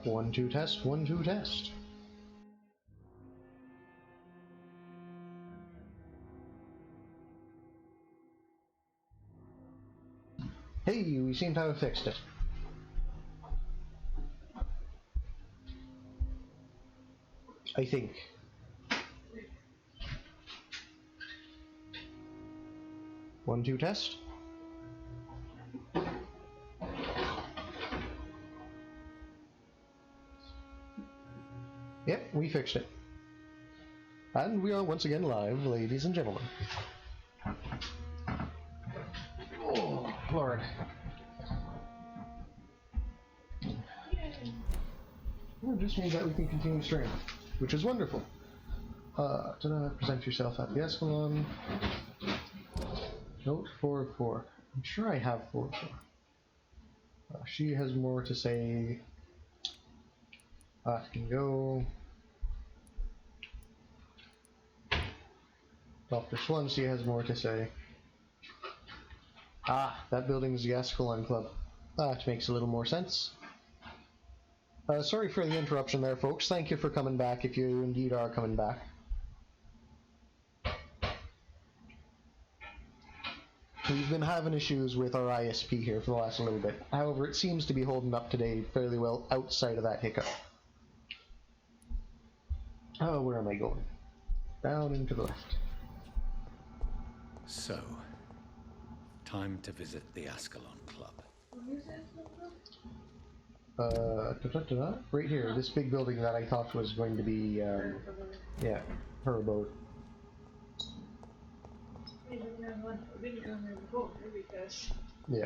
1, 2 test, 1, 2 test. Hey, we seem to have fixed it. I think. One, two, test. Yep, we fixed it. And we are once again live, ladies and gentlemen. Oh, Lord. Well, it just means that we can continue streaming, which is wonderful. Present yourself at the Escalon. Note 4 of 4. I'm sure I have 4 of 4. She has more to say. Can go. Dr. Swansea has more to say. That building's the Escalon Club. That makes a little more sense. Sorry for the interruption there, folks. Thank you for coming back, if you indeed are coming back. We've been having issues with our ISP here for the last little bit. However, it seems to be holding up today fairly well outside of that hiccup. Oh, where am I going? Down and to the left. So, time to visit the Ascalon Club. Right here, this big building that I thought was going to be, yeah, her abode. Yeah.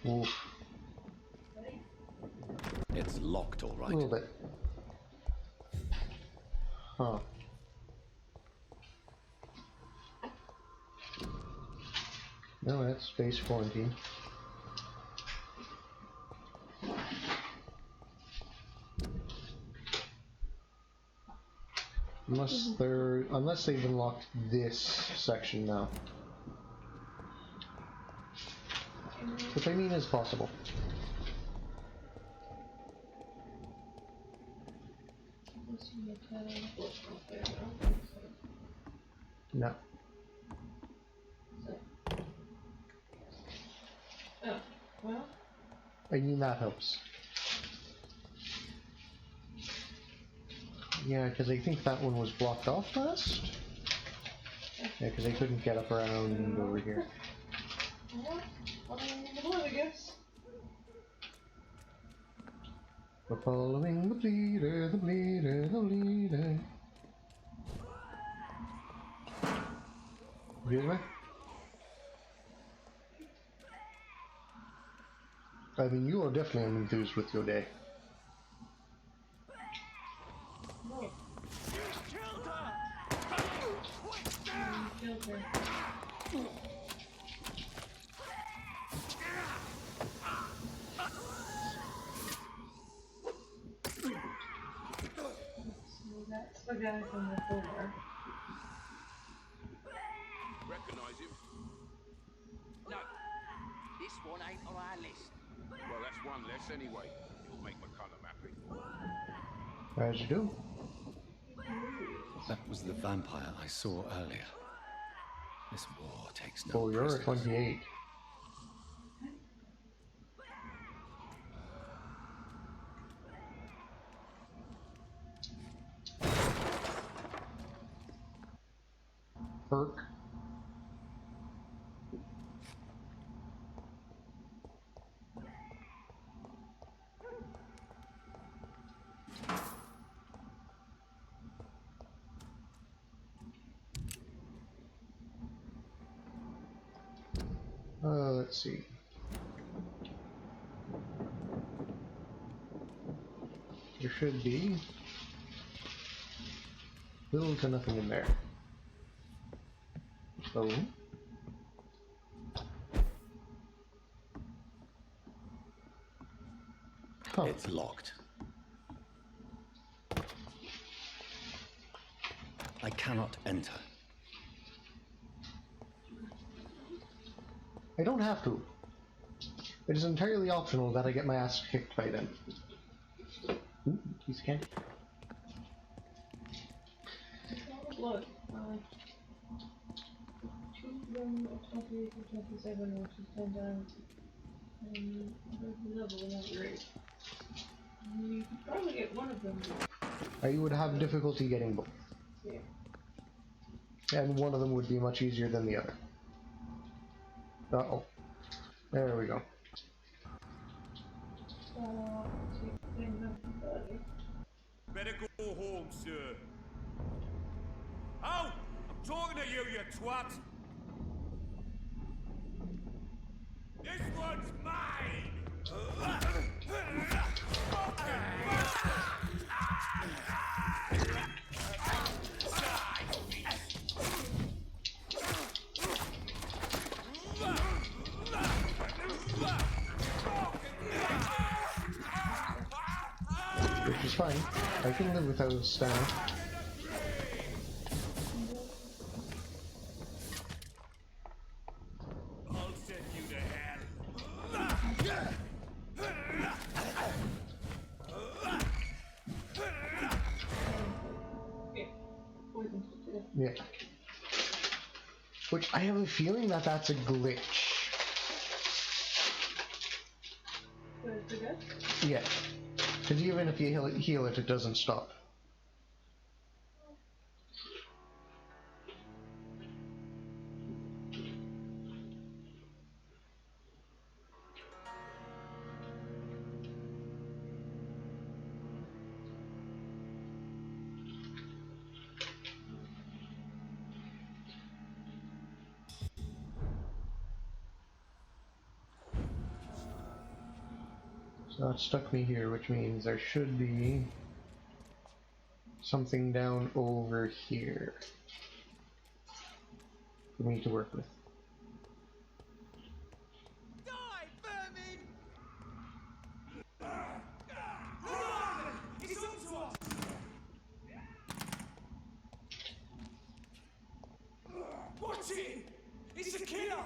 Ooh. It's locked, all right. A little bit. Huh. No, that's space quarantine. Unless they've unlocked this section now. Which I mean is possible. No. Oh, well. I mean that helps. Yeah, because I think that one was blocked off last. Yeah, because I couldn't get up around over here. Well, I guess. We're following the bleeder, the bleeder, the bleeder. Excuse me? I mean, you are definitely enthused with your day. No. You killed her! You killed her. So that's the guy from before. Recognize him? No, this one ain't on our list. Well, that's one less anyway. It'll make my colour mapping. As you do. That was the vampire I saw earlier. This war takes no Oh, you're at prisoners. 28. Perk. Let's see. There should be little to nothing in there. So, It's locked. I cannot enter. I don't have to. It is entirely optional that I get my ass kicked by them. Ooh, piece of candy. Look, 2 of them are 28 or 27, which is 10 times. And the level not great. You could probably get one of them. I would have difficulty getting both. Yeah. And one of them would be much easier than the other. Uh-oh. There we go. Take things up the body. Better go home, sir. Oh! I'm talking to you, you twat! This one's mine! Which is fine. I can live without a stamina. I'll send you to hell. Okay. Poison to death. Yeah. Which I have a feeling that that's a glitch. Where's the guy? Yeah. Because even if you heal it, it doesn't stop. So that stuck me here, which means there should be something down over here for me to work with. Die, vermin! It's on to us! Watch it! It's a killer!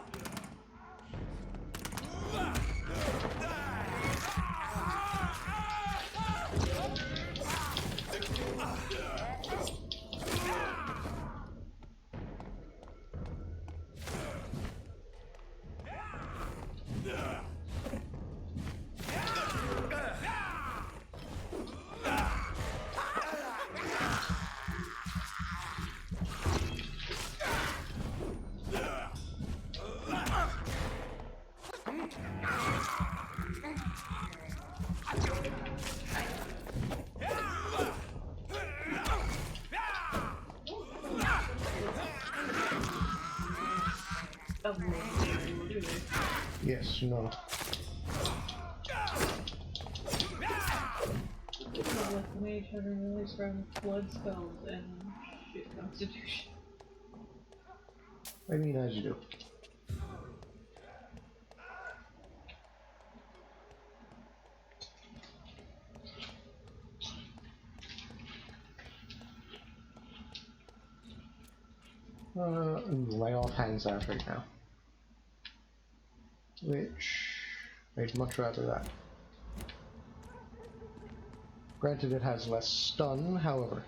Yes, no. With mage having really strong blood spells and shit constitution. I mean, as you do. My offhand's out right now. Which I'd much rather that. Granted, it has less stun, however.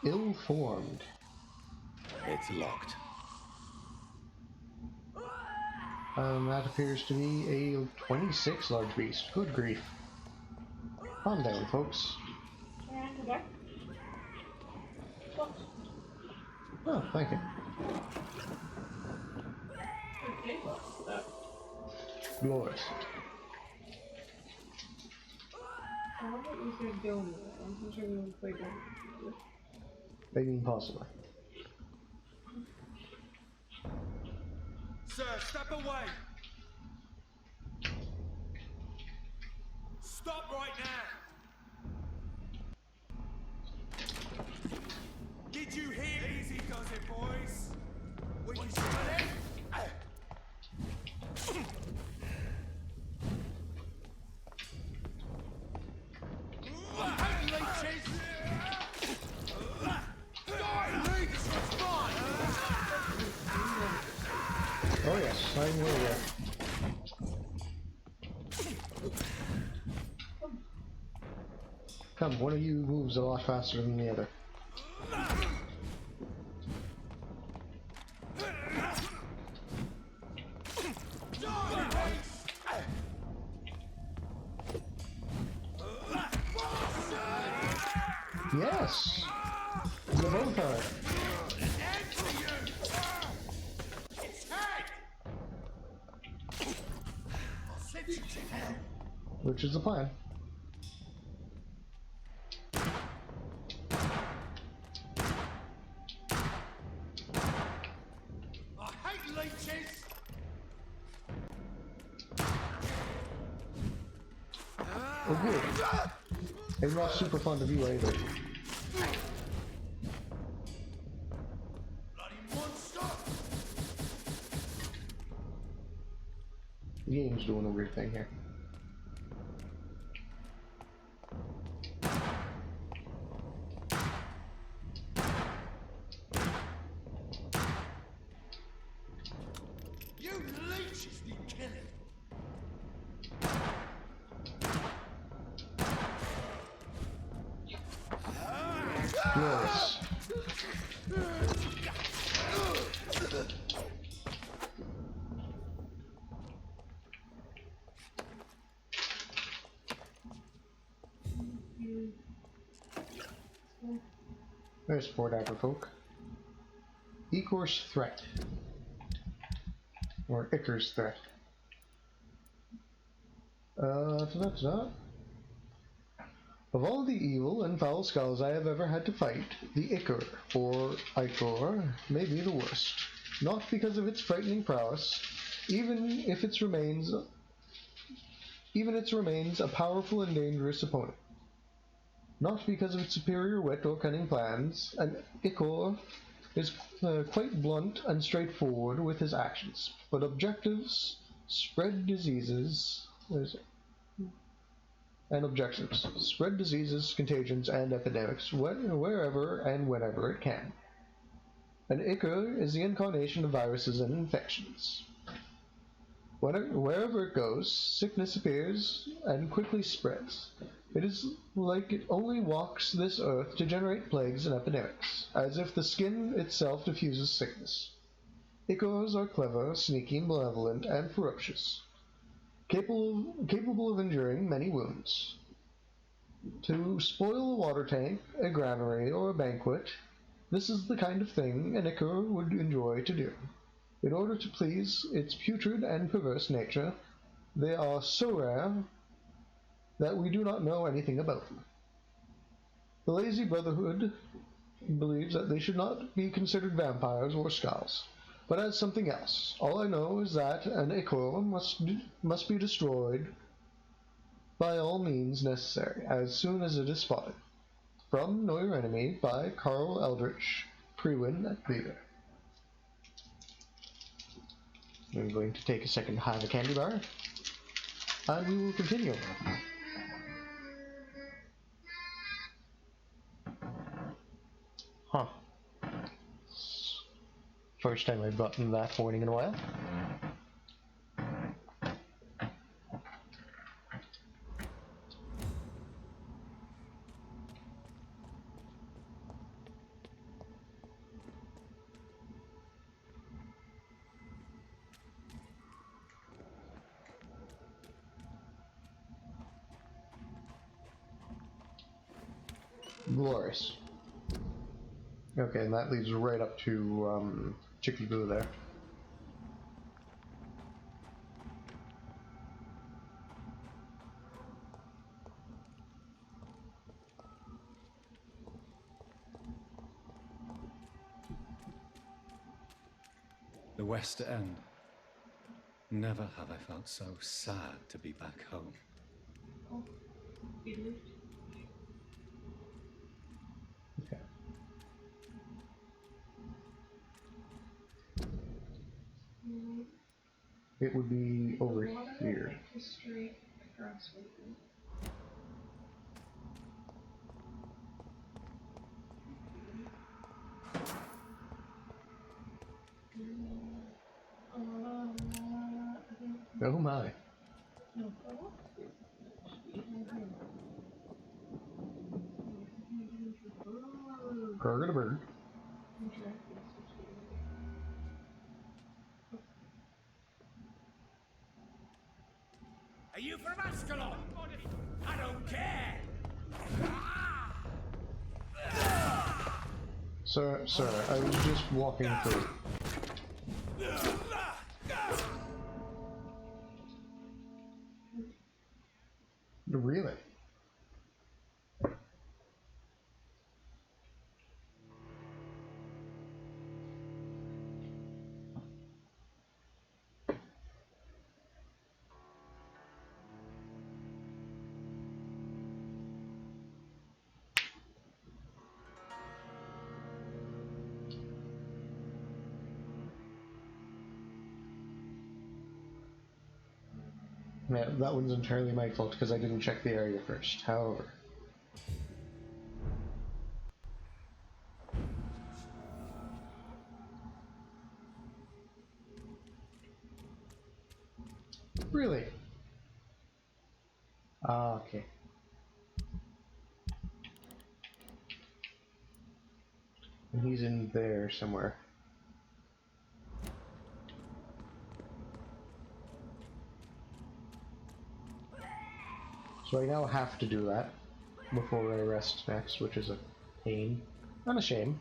Ill-formed. It's locked. That appears to be a 26 large beast. Good grief. Calm down, folks. And go back. What? Oh, thank you. Okay, that. Glorious. I wonder what was gonna go in there. I'm not sure we would play that. I mean, possibly. Sir, step away! Stop right now! Did you hear? Easy does it, boys! Come, one of you moves a lot faster than the other. Yes! You both are. Which is the plan. I hate leeches! Oh good. They're not super fun to do either. Bloody monster! The game's doing a weird thing here. You leeches be killing! Glorious. There's Fort Agrifolk. Icor's threat. Or Icar's threat. Ta-da-ta-da. Of all the evil and foul skulls I have ever had to fight, the Ichor, or Icor, may be the worst. Not because of its frightening prowess, even its remains a powerful and dangerous opponent. Not because of its superior wit or cunning plans, an Ichor is quite blunt and straightforward with his actions, but objectives, spread diseases, contagions, and epidemics wherever and whenever it can. An Ichor is the incarnation of viruses and infections. Wherever it goes, sickness appears and quickly spreads. It is like it only walks this earth to generate plagues and epidemics, as if the skin itself diffuses sickness. Ichors are clever, sneaky, malevolent, and ferocious, capable of enduring many wounds. To spoil a water tank, a granary, or a banquet, this is the kind of thing an Ichor would enjoy to do. In order to please its putrid and perverse nature, they are so rare that we do not know anything about them. The Lazy Brotherhood believes that they should not be considered vampires or skulls, but as something else. All I know is that an Ichor must be destroyed by all means necessary, as soon as it is spotted. From Know Your Enemy by Carl Eldritch, Prewin Leader. I'm going to take a second to have a candy bar, and we will continue. Huh. First time I've gotten that warning in a while. Glorious. Okay, and that leads right up to Chicky Boo there. The West End. Never have I felt so sad to be back home. Oh, you moved. Okay. It would be over here. History across with me. Oh my. No, Burger to bird. Are you from Ascalon? I don't care. Sir, I was just walking through. Really? Yeah, that one's entirely my fault because I didn't check the area first. However. Really? Ah, okay. And he's in there somewhere. So I now have to do that before I rest next, which is a pain and a shame.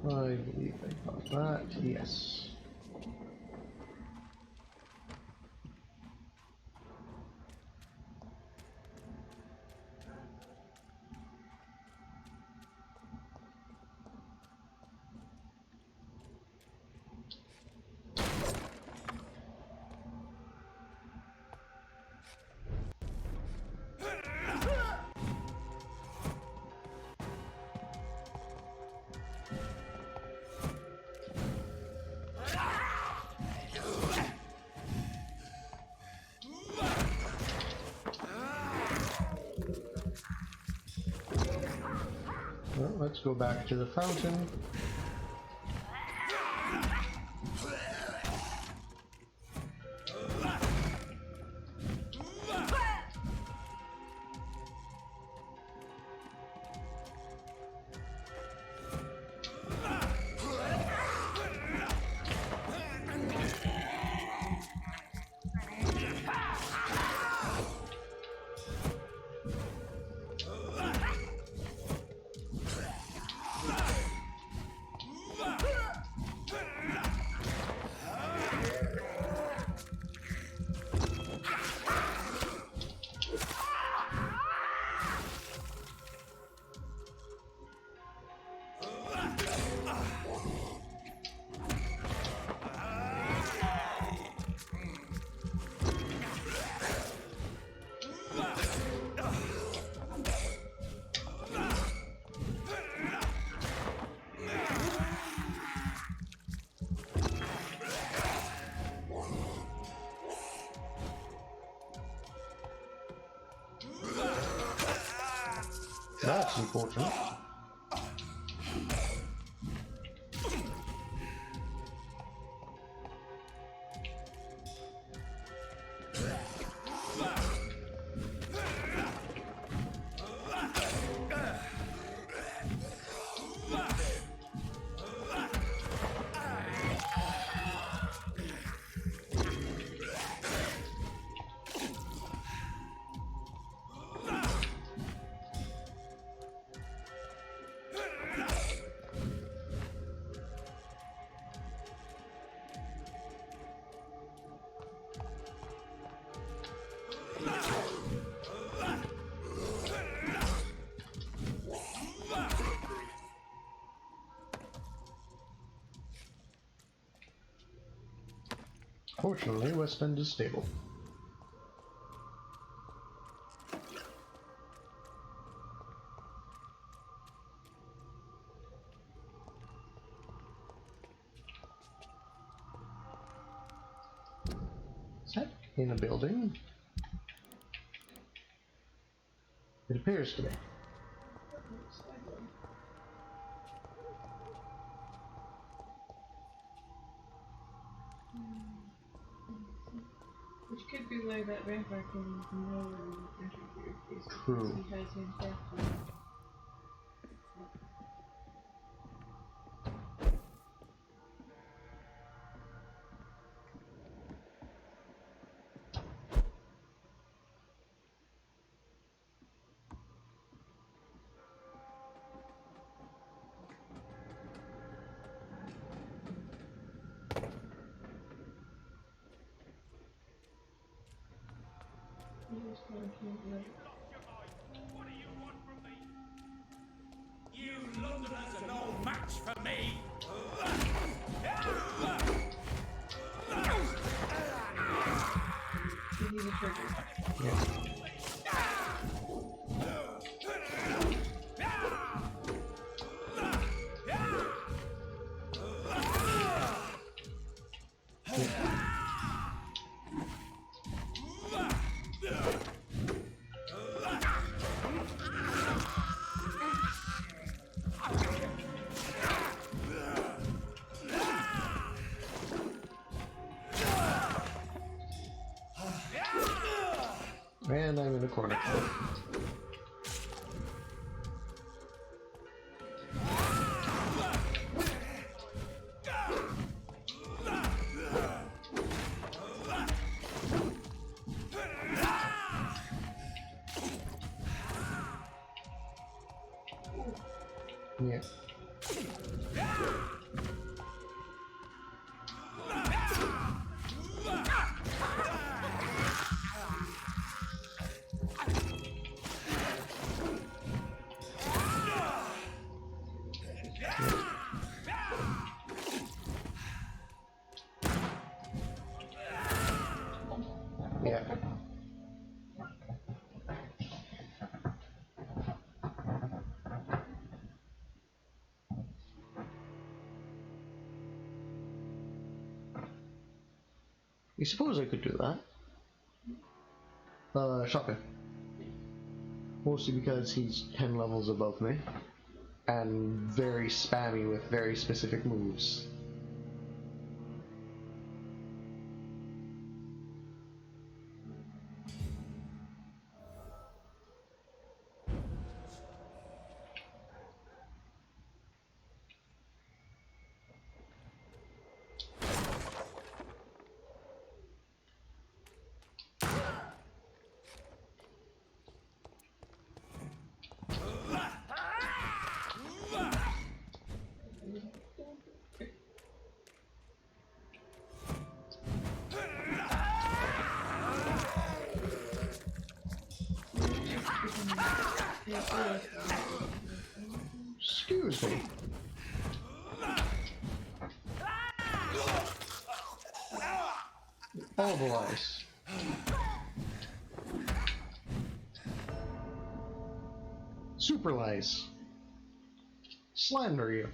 I believe I got that. Yes. Well, let's go back to the fountain. That's unfortunate. Fortunately, West End is stable. Is that in a building? It appears to be. Which could be why that vampire can know interfere, basically. True. He has him captured. He just kind of can't let it. What do you want from me? You Londoners are no match for me. He needs a trigger. Yeah. And I'm in a corner. Yeah. Yeah. You suppose I could do that. Shotgun. Mostly because he's 10 levels above me. And very spammy with very specific moves. Excuse me. All the lies. Super lies. Slander you.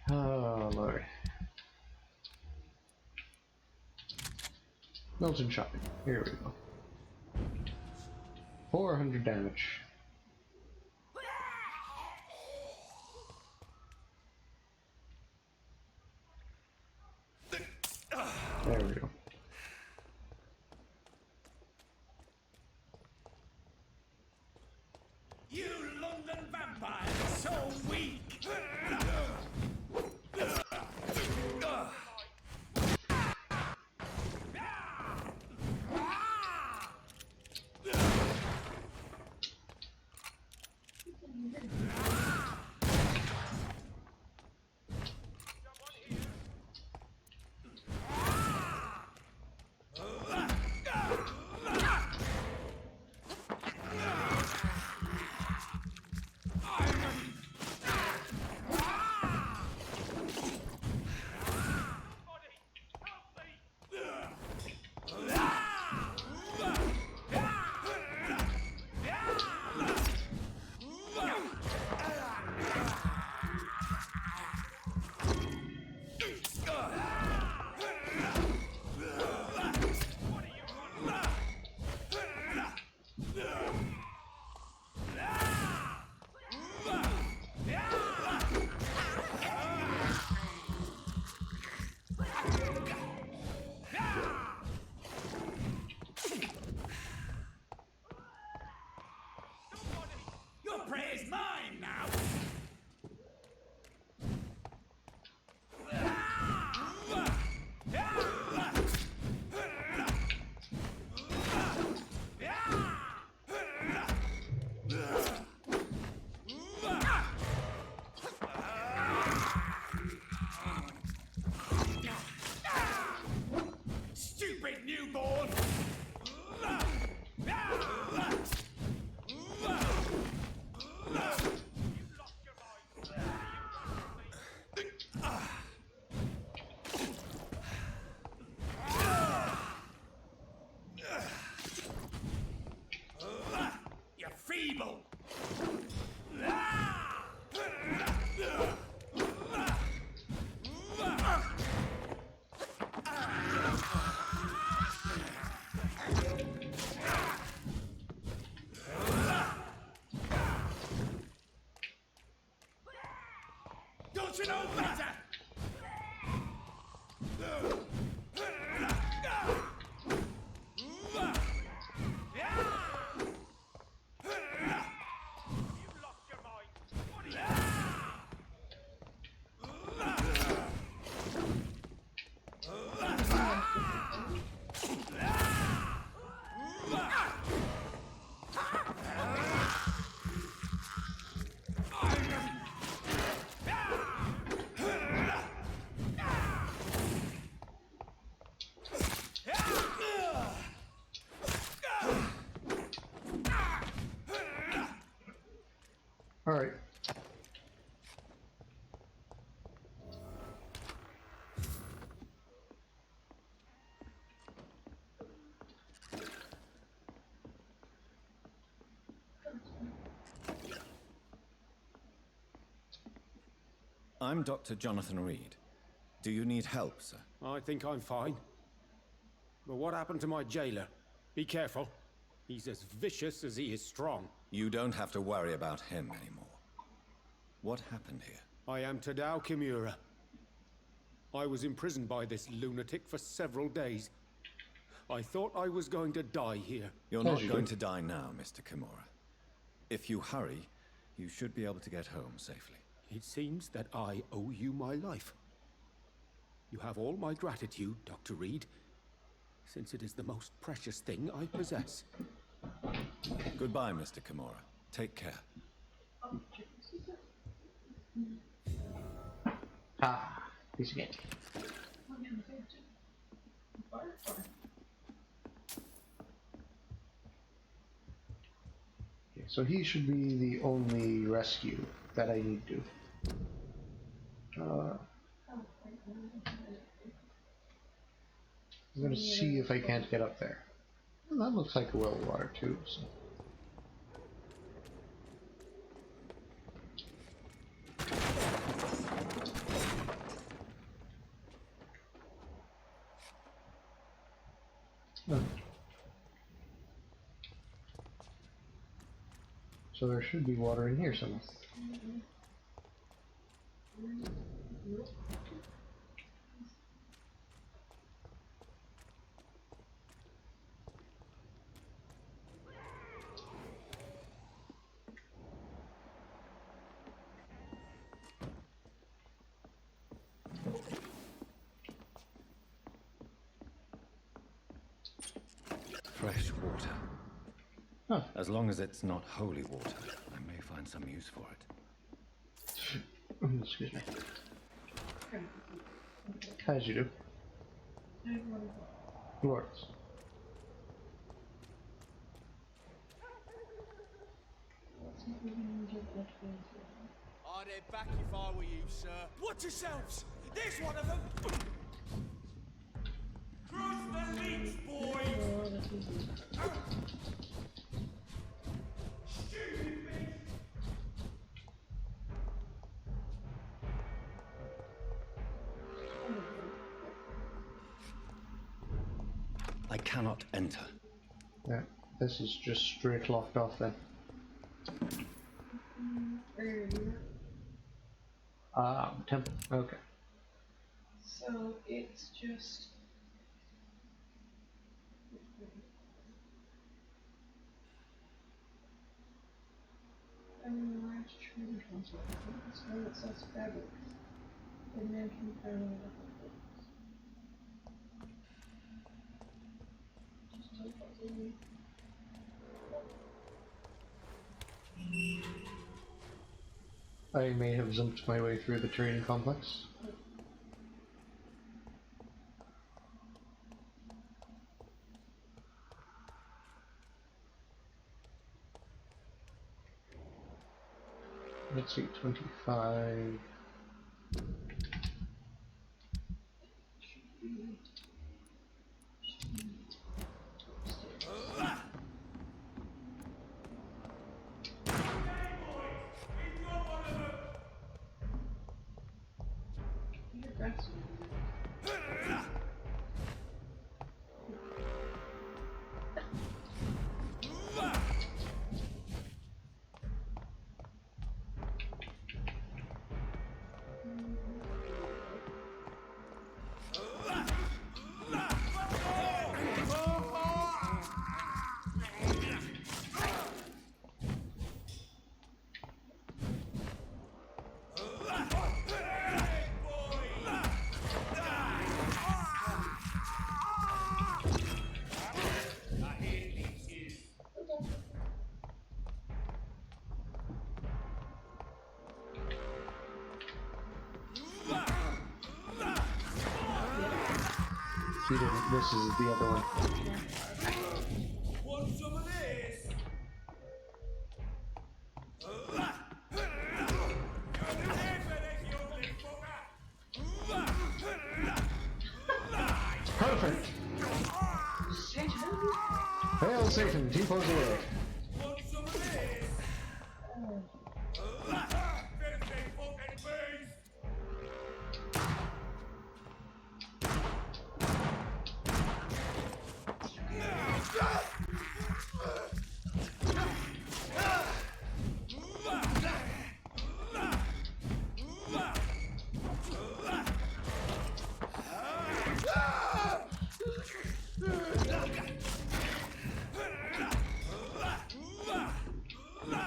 Oh, Lord. Milton shot. Here we go. 400 damage. There we go. You London vampires are so weak. people! Don't you know better? You've lost your mind. What are you? All right. I'm Dr. Jonathan Reed. Do you need help, sir? I think I'm fine. But what happened to my jailer? Be careful. He's as vicious as he is strong. You don't have to worry about him anymore. What happened here? I am Tadao Kimura. I was imprisoned by this lunatic for several days. I thought I was going to die here. You're As not you going do. to die now, Mr. Kimura. If you hurry, you should be able to get home safely. It seems that I owe you my life. You have all my gratitude, Dr. Reed, since it is the most precious thing I possess. Goodbye, Mr. Kimura. Take care. Ah, piece of cake. Okay, so he should be the only rescue that I need to. I'm gonna see if I can't get up there. Well, that looks like a well of water too. So. Oh. So there should be water in here somewhere. Fresh water. Huh. As long as it's not holy water, I may find some use for it. Excuse me. As you do. Lords. I'd head back if I were you, sir. Watch yourselves! There's one of them! Cross the links, boys! Stupid beast! I cannot enter. Yeah, this is just straight locked off then. Ah, temple. Okay. So it's just. Large trading console. It's one that sells fabrics. And then compound with just type out the I may have zumped my way through the trading complex. Let's see, 25. He didn't. This is the other one. Want some of this? Perfect! Hail Satan, T-pose away. Want some of this? Better stay fucking beast!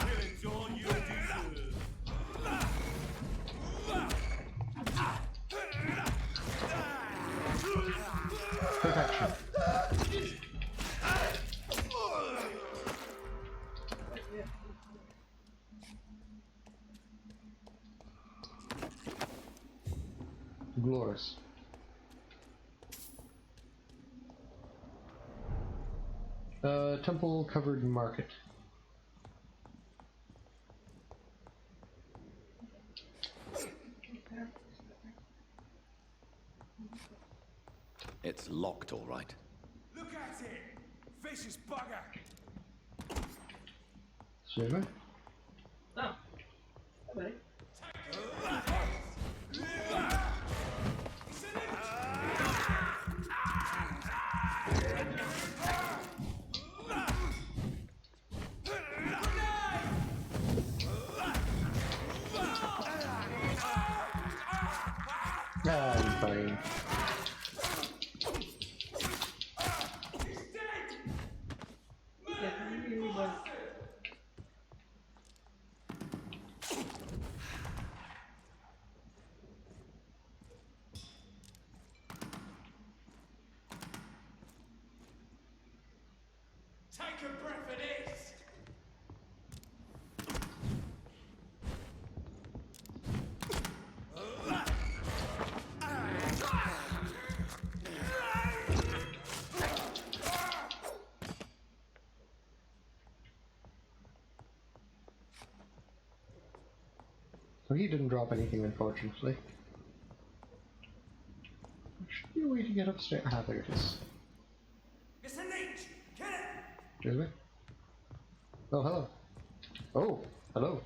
Killing's all you deserve. Perfection. Glorious. Temple covered market. It's locked, all right. Look at it! Vicious bugger! Excuse me? Oh. Okay. Ah, I'm fine. Yeah, really was. Take a breath of this! So he didn't drop anything, unfortunately. There should be a way to get upstairs. Ah, there it is. It's a leech! Kill it! Excuse me? Oh, hello. Oh, hello.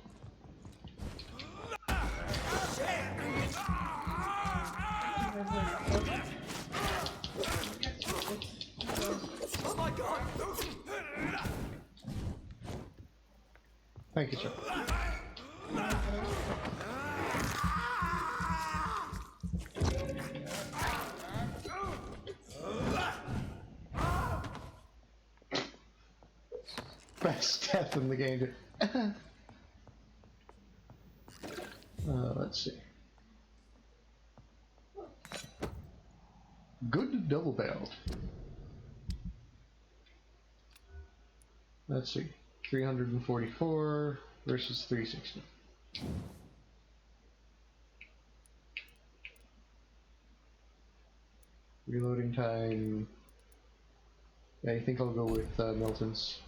Oh my god! Thank you, sir. Best death in the game. Let's see. Good double barrel. Let's see. 344 versus 360. Reloading time. Yeah, I think I'll go with Milton's.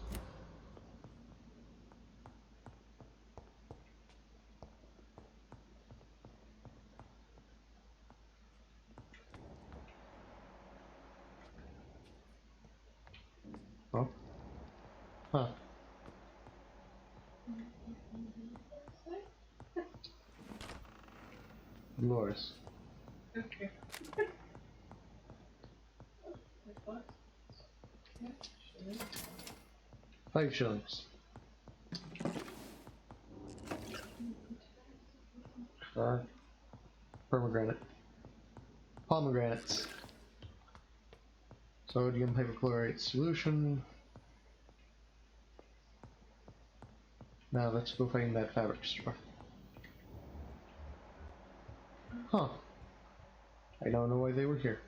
Oh. Huh. Glorious. Okay. 5 shillings. Pomegranate. Pomegranates. Sodium hypochlorite solution. Now let's go find that fabric store. Huh. I don't know why they were here.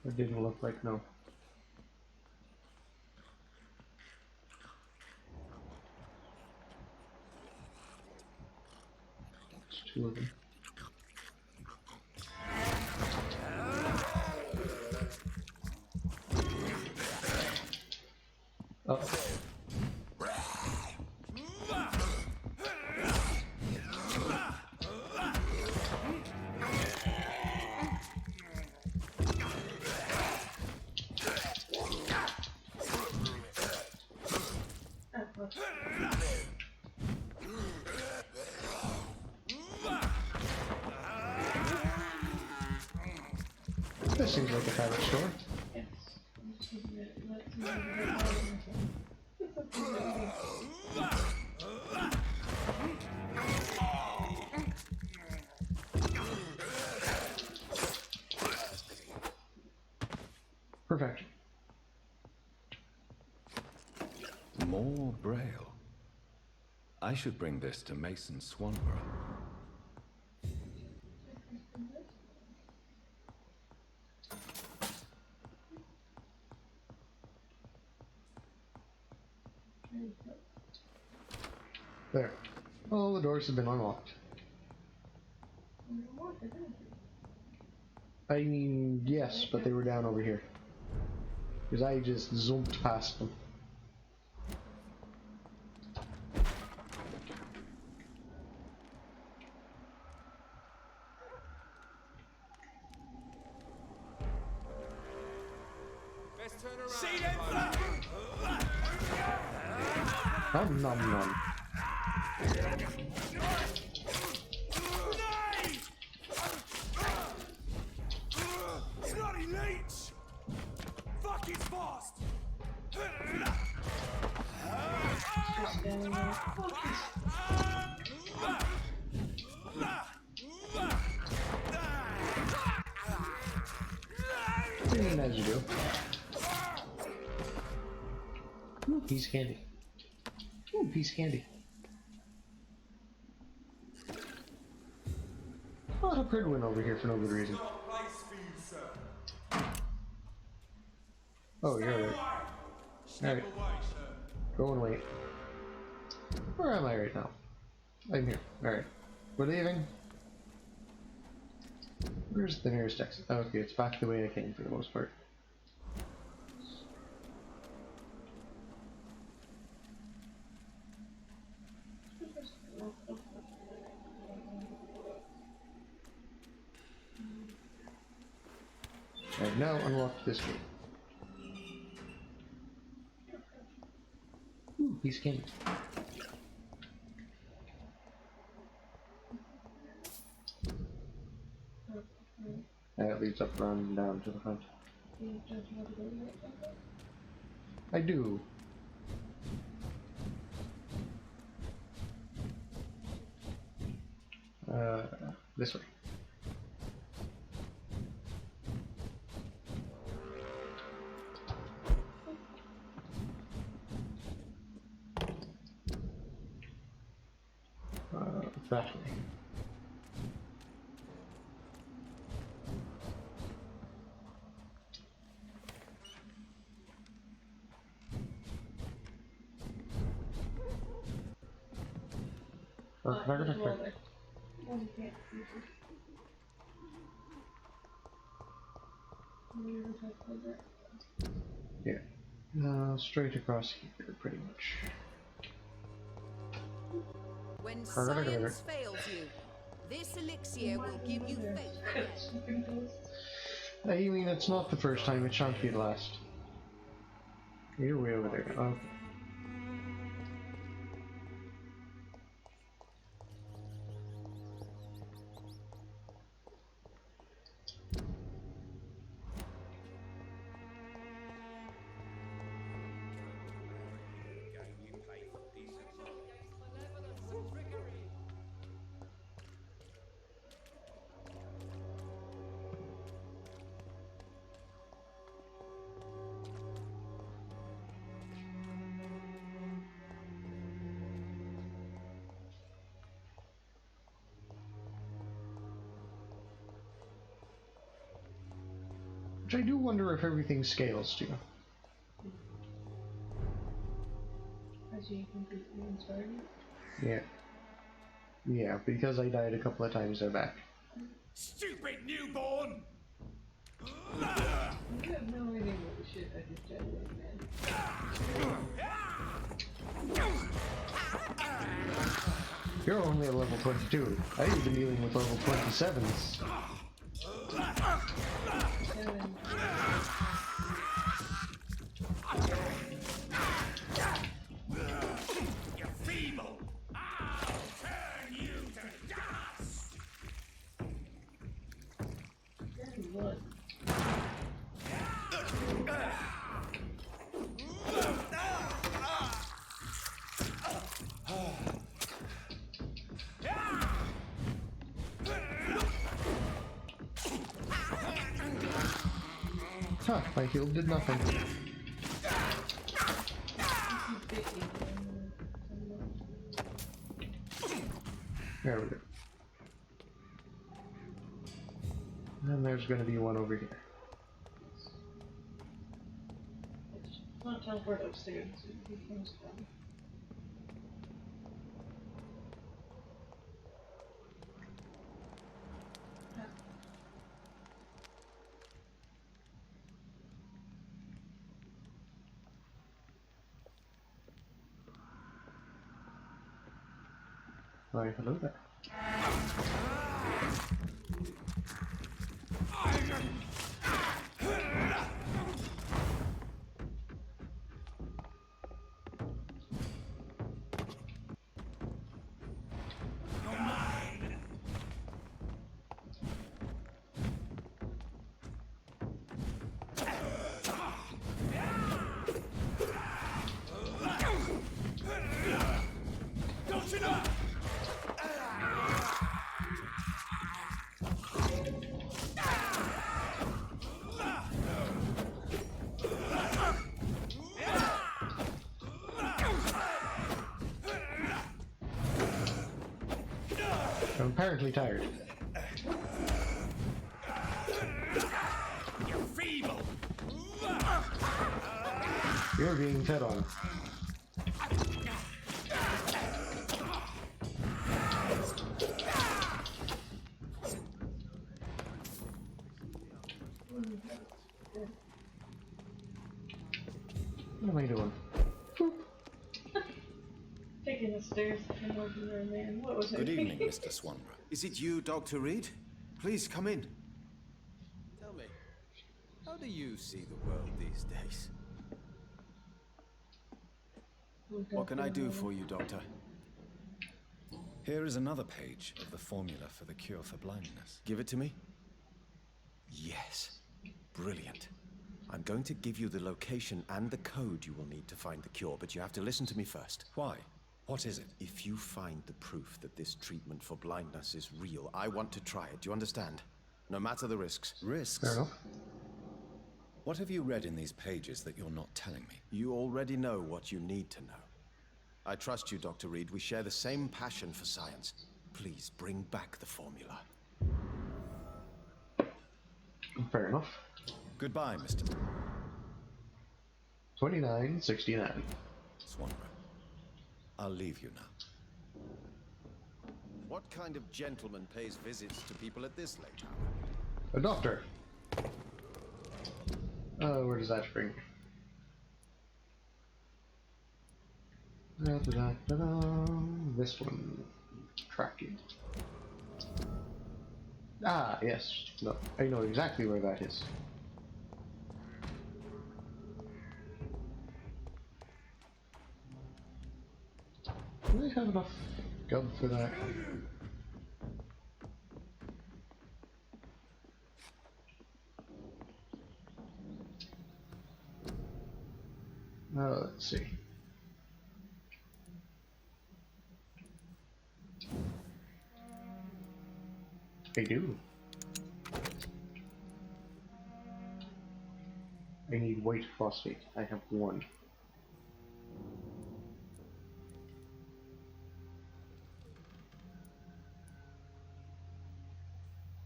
It didn't look like no. It's two of them. Oh. This seems like a fabric store. Yes. Perfection. More Braille. I should bring this to Mason Swanborough. There. All the doors have been unlocked. I mean, yes, but they were down over here. Because I just zoomed past them. See them? Nom nom nom. Bloody leech! Fuck it fast! As you do. Ooh, piece of candy. Ooh, piece of candy. A lot of Pridwin over here for no good reason. Oh, you're right. Alright. Go and wait. Where am I right now? I'm here. Alright. We're leaving. Where's the nearest exit? Okay, it's back the way I came for the most part. I've now unlocked this gate. Ooh, piece of candy. That leads up and down to the front. I do. This way. That way. Yeah. Straight across here, pretty much. When science fails you, this elixir will give you faith again. I mean, it's not the first time, it shan't be the last. You're way over there. Okay. Which I do wonder if everything scales to. As you completely inspired you. Yeah. Yeah, because I died a couple of times, they're back. Stupid newborn! You have no idea what the shit I just did, man. You're only at level 22. I've been dealing with level 27s. 7. You're feeble! I'll turn you to dust! Very what? Huh, my heal did nothing. There we go. And there's gonna be one over here. It's not teleport upstairs. It comes down. Why, hello there. Don't you know? I'm apparently tired. You're feeble! You're being fed on. What am I doing? Taking the stairs to come over there, man. What was I Good evening, thinking? Mr. Swanborough. Is it you, Dr. Reed? Please come in. Tell me, how do you see the world these days? What can I do for you, Doctor? Here is another page of the formula for the cure for blindness. Give it to me? Yes. Brilliant. I'm going to give you the location and the code you will need to find the cure, but you have to listen to me first. Why? What is it? If you find the proof that this treatment for blindness is real, I want to try it. Do you understand? No matter the risks. Risks? Fair enough. What have you read in these pages that you're not telling me? You already know what you need to know. I trust you, Dr. Reed. We share the same passion for science. Please bring back the formula. Fair enough. Goodbye, Mr. 2969. Swanborough. I'll leave you now. What kind of gentleman pays visits to people at this late hour? A doctor. Where does that bring me? This one. Tracking. Ah, yes. No, I know exactly where that is. Do I have enough gum for that? Let's see. I do. I need white phosphate. I have one.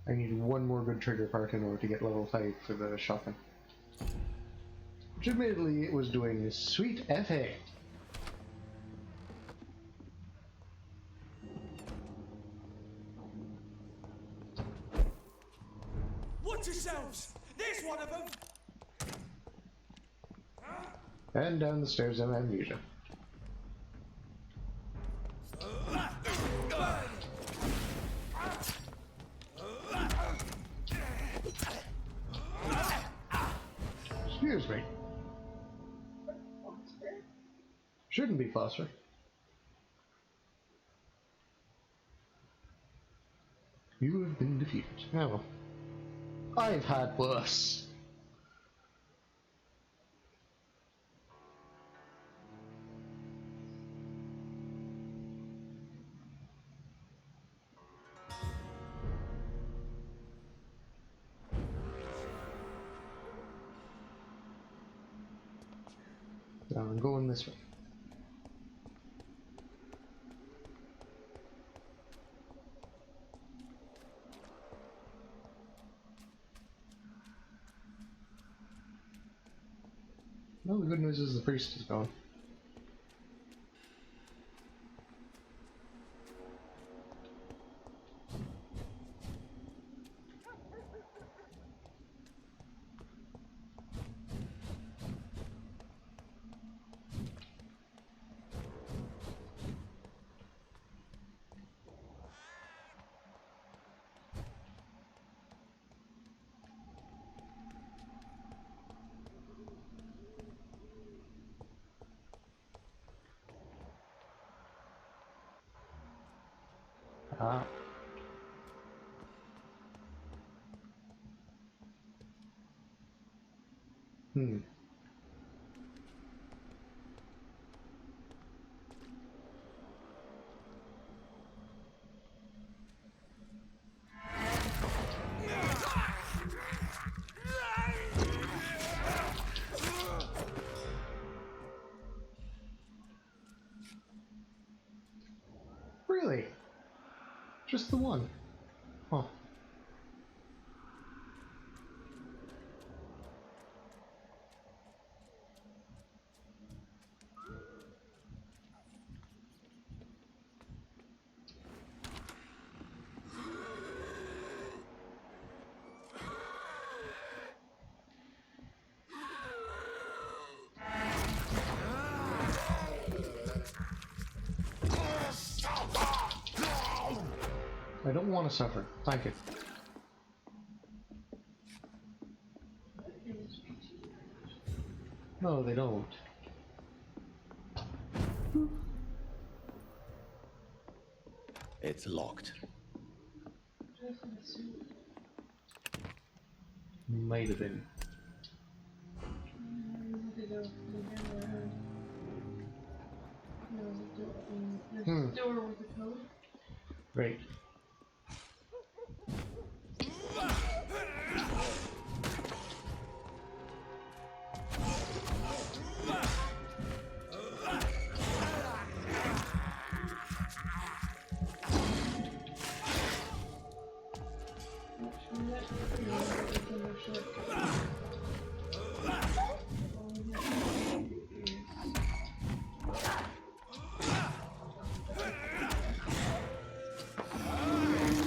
I need one more good trigger part in order to get level 5 for the shotgun. Which admittedly it was doing sweet FA. Watch yourselves! There's one of them! And down the stairs of amnesia. Excuse me. Shouldn't be Foster. You have been defeated. Oh. I've had worse. Now I'm going this way. Well, the good news is the priest is gone. Ah. Hmm. Really? Just the one? Huh. I don't want to suffer. Thank you. No, they don't. It's locked. Might have been. There's a door with a code. Great.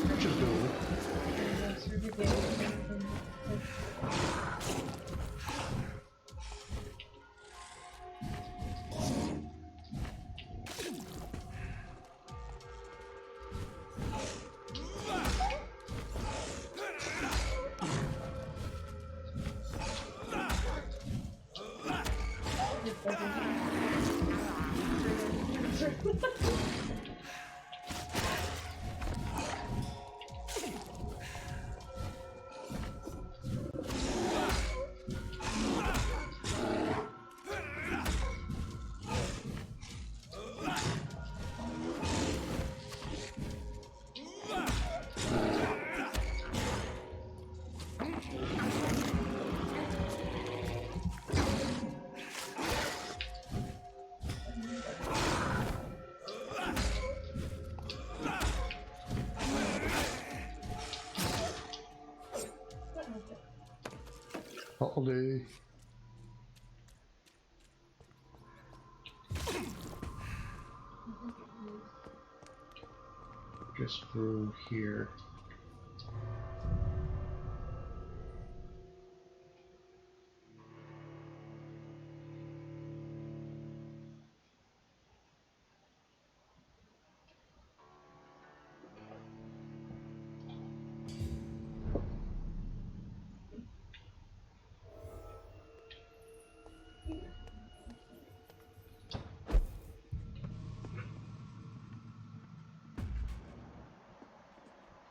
Which is cool. Holiday. Just through here.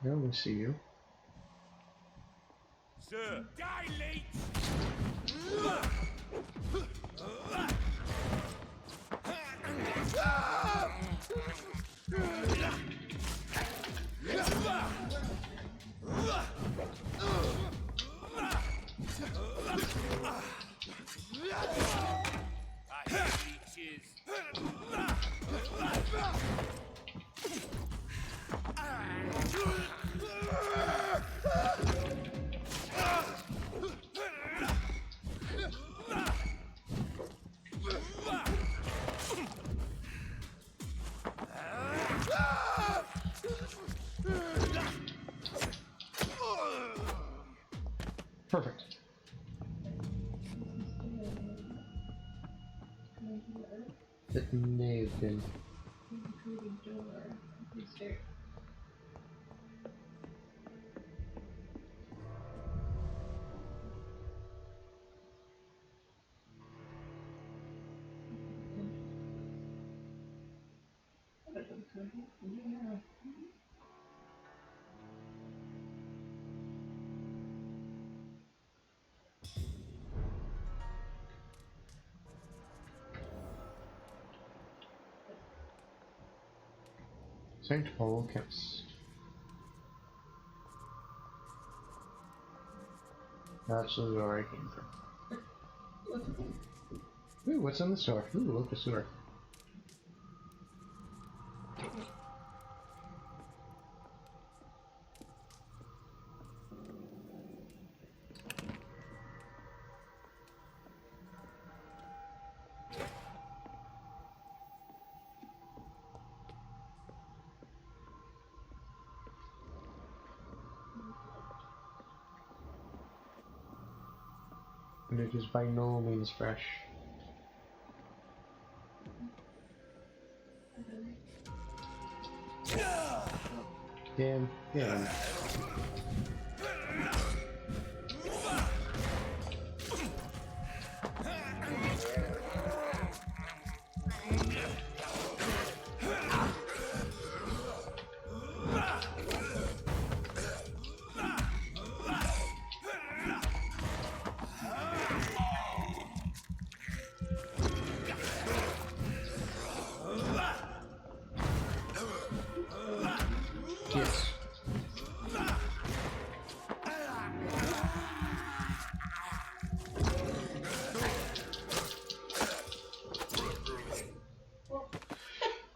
I only see you. Sir, dilate! I hear leeches. Perfect. It may have been. St. Paul Chemist. That's where I came from. Ooh, what's in the store? Ooh, look, a sewer. And it is by no means fresh. Damn. Yes.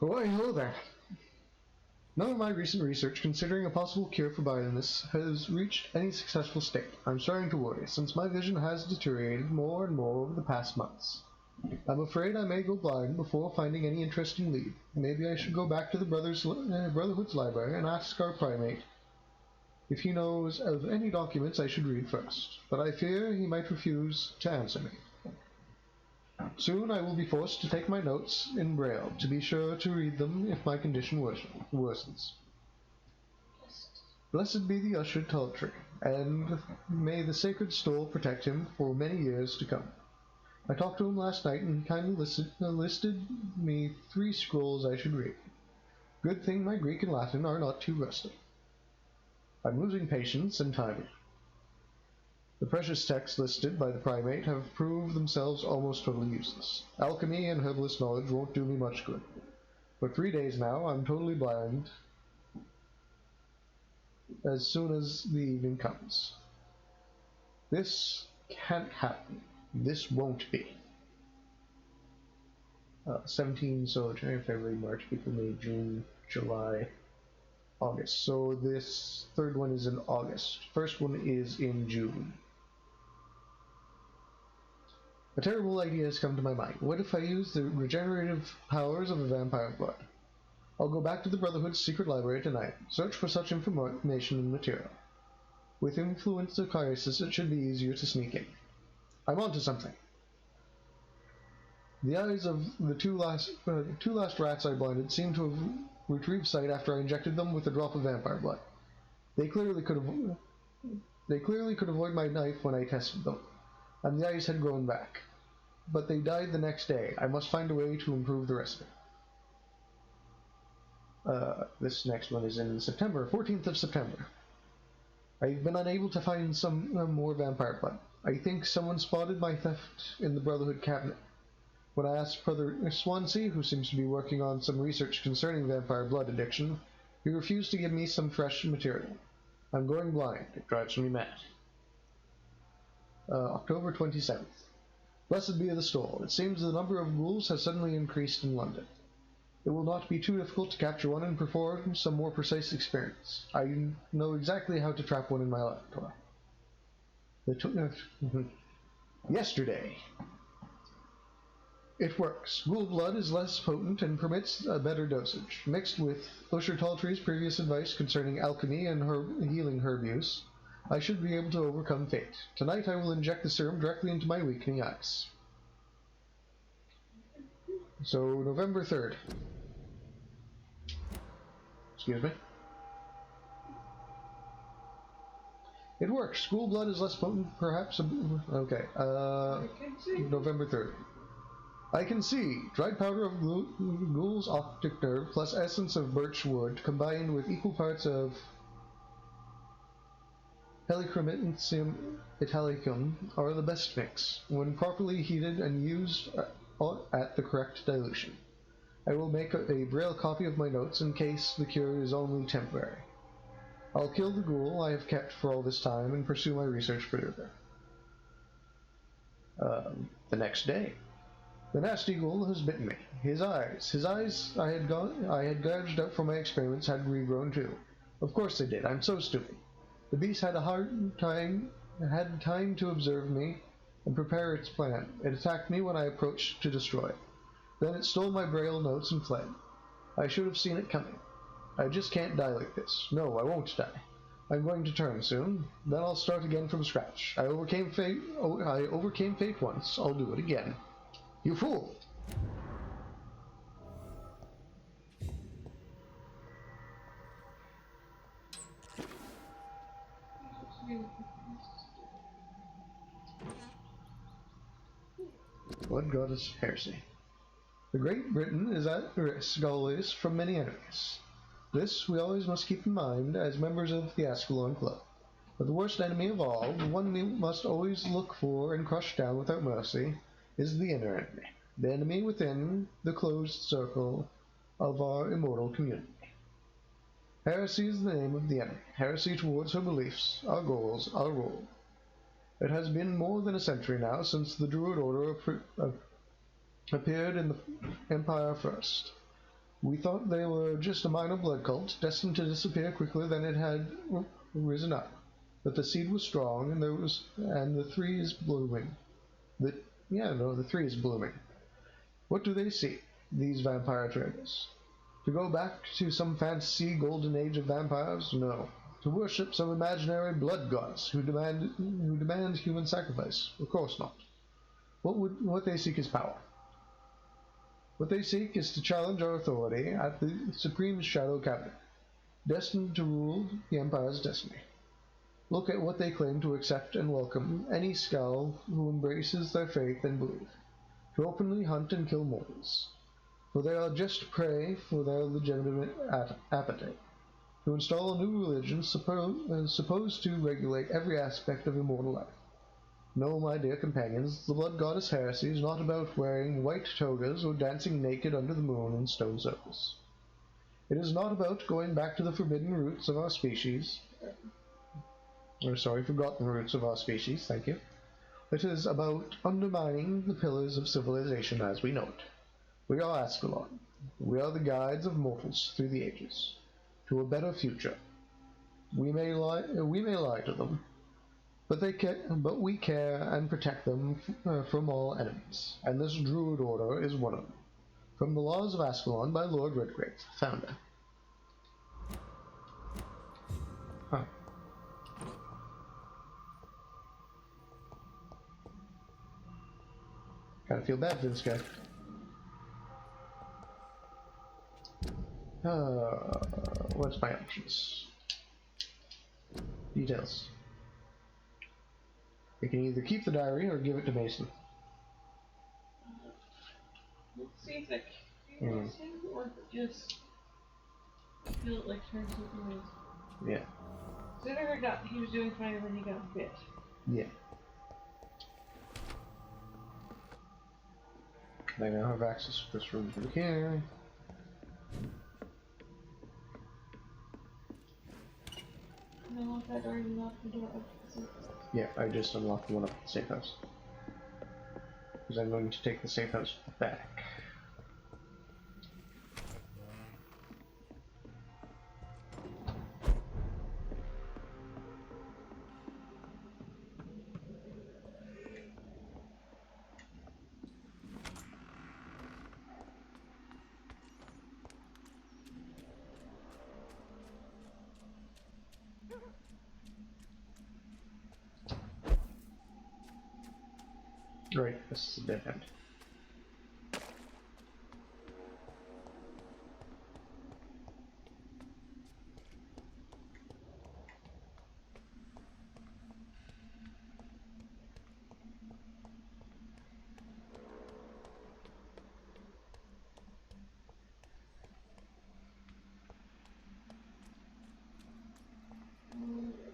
Why, hello there. None of my recent research considering a possible cure for blindness has reached any successful state. I'm starting to worry, since my vision has deteriorated more and more over the past months. I'm afraid I may go blind before finding any interesting lead. Maybe I should go back to the Brotherhood's library and ask our primate if he knows of any documents I should read first, but I fear he might refuse to answer me. Soon I will be forced to take my notes in Braille, to be sure to read them if my condition worsens. Blessed be the usher Tultree, and may the sacred stole protect him for many years to come. I talked to him last night, and he kindly listed me 3 scrolls I should read. Good thing my Greek and Latin are not too rusty. I'm losing patience and time. The precious texts listed by the primate have proved themselves almost totally useless. Alchemy and herbalist knowledge won't do me much good. For 3 days now, I'm totally blind as soon as the evening comes. This can't happen. This won't be. 17, so January, February, March, April, May, June, July, August. So this third one is in August. First one is in June. A terrible idea has come to my mind. What if I use the regenerative powers of a vampire blood? I'll go back to the Brotherhood's secret library tonight, search for such information and material. With influenza crisis, it should be easier to sneak in. I'm onto something. The eyes of the two last rats I blinded seem to have retrieved sight after I injected them with a drop of vampire blood. They clearly could avoid my knife when I tested them, and the eyes had grown back. But they died the next day. I must find a way to improve the recipe. This next one is in September, 14th of September. I've been unable to find some more vampire blood. I think someone spotted my theft in the Brotherhood cabinet. When I asked Brother Swansea, who seems to be working on some research concerning vampire blood addiction, he refused to give me some fresh material. I'm going blind. It drives me mad. October 27th. Blessed be the Stole. It seems the number of ghouls has suddenly increased in London. It will not be too difficult to capture one and perform some more precise experiments. I know exactly how to trap one in my laboratory. Yesterday. It works. Ghoul blood is less potent and permits a better dosage. Mixed with Usher Taltry's previous advice concerning alchemy and healing herb use, I should be able to overcome fate. Tonight I will inject the serum directly into my weakening eyes. So, November 3rd. Excuse me. It works. Ghoul blood is less potent, perhaps. Okay. November 3rd. I can see. Dried powder of ghoul's optic nerve plus essence of birch wood combined with equal parts of Helichromycin italicum are the best mix, when properly heated and used at the correct dilution. I will make a braille copy of my notes in case the cure is only temporary. I'll kill the ghoul I have kept for all this time and pursue my research further. The next day. The nasty ghoul has bitten me. His eyes I had gouged out for my experiments had regrown too. Of course they did. I'm so stupid. The beast had time to observe me and prepare its plan. It attacked me when I approached to destroy it. Then it stole my braille notes and fled. I should have seen it coming. I just can't die like this. No, I won't die. I'm going to turn soon. Then I'll start again from scratch. I overcame fate once. I'll do it again. You fool! Blood Goddess Heresy. The Great Britain is at risk always from many enemies. This we always must keep in mind as members of the Ascalon Club. But the worst enemy of all, the one we must always look for and crush down without mercy, is the inner enemy, the enemy within the closed circle of our immortal community. Heresy is the name of the enemy, heresy towards her beliefs, our goals, our role. It has been more than a century now since the Druid Order appeared in the Empire first. We thought they were just a minor blood cult, destined to disappear quicker than it had risen up. But the seed was strong, and the tree is blooming. The tree is blooming. What do they seek, these vampire traders? To go back to some fantasy golden age of vampires? No. To worship some imaginary blood gods who demand human sacrifice? Of course not. What they seek is power. What they seek is to challenge our authority at the Supreme Shadow Cabinet, destined to rule the Empire's destiny. Look at what they claim to accept and welcome any skull who embraces their faith and belief, to openly hunt and kill mortals, for they are just prey for their legitimate appetite, to install a new religion supposed to regulate every aspect of immortal life. No, my dear companions, the Blood Goddess Heresy is not about wearing white togas or dancing naked under the moon in stone circles. It is not about going back to the forbidden roots of our species, forgotten roots of our species, thank you. It is about undermining the pillars of civilization as we know it. We are Ascalon. We are the guides of mortals through the ages, to a better future. We may lie to them, but we care and protect them from all enemies, and this Druid Order is one of them. From the Laws of Ascalon by Lord Redgrave, founder. Huh. Kinda feel bad for this guy. What's my options? Details. We can either keep the diary or give it to Mason. Let's see if that kills him, or if it just feel it like turns something else. Yeah. So I never got, he was doing fine when he got bit. Yeah. I now have access to this room through here. And I want that already locked the door up to the safe house. Yeah, I just unlocked the one up at the safe house. Because I'm going to take the safe house back. Right, this is a dead end.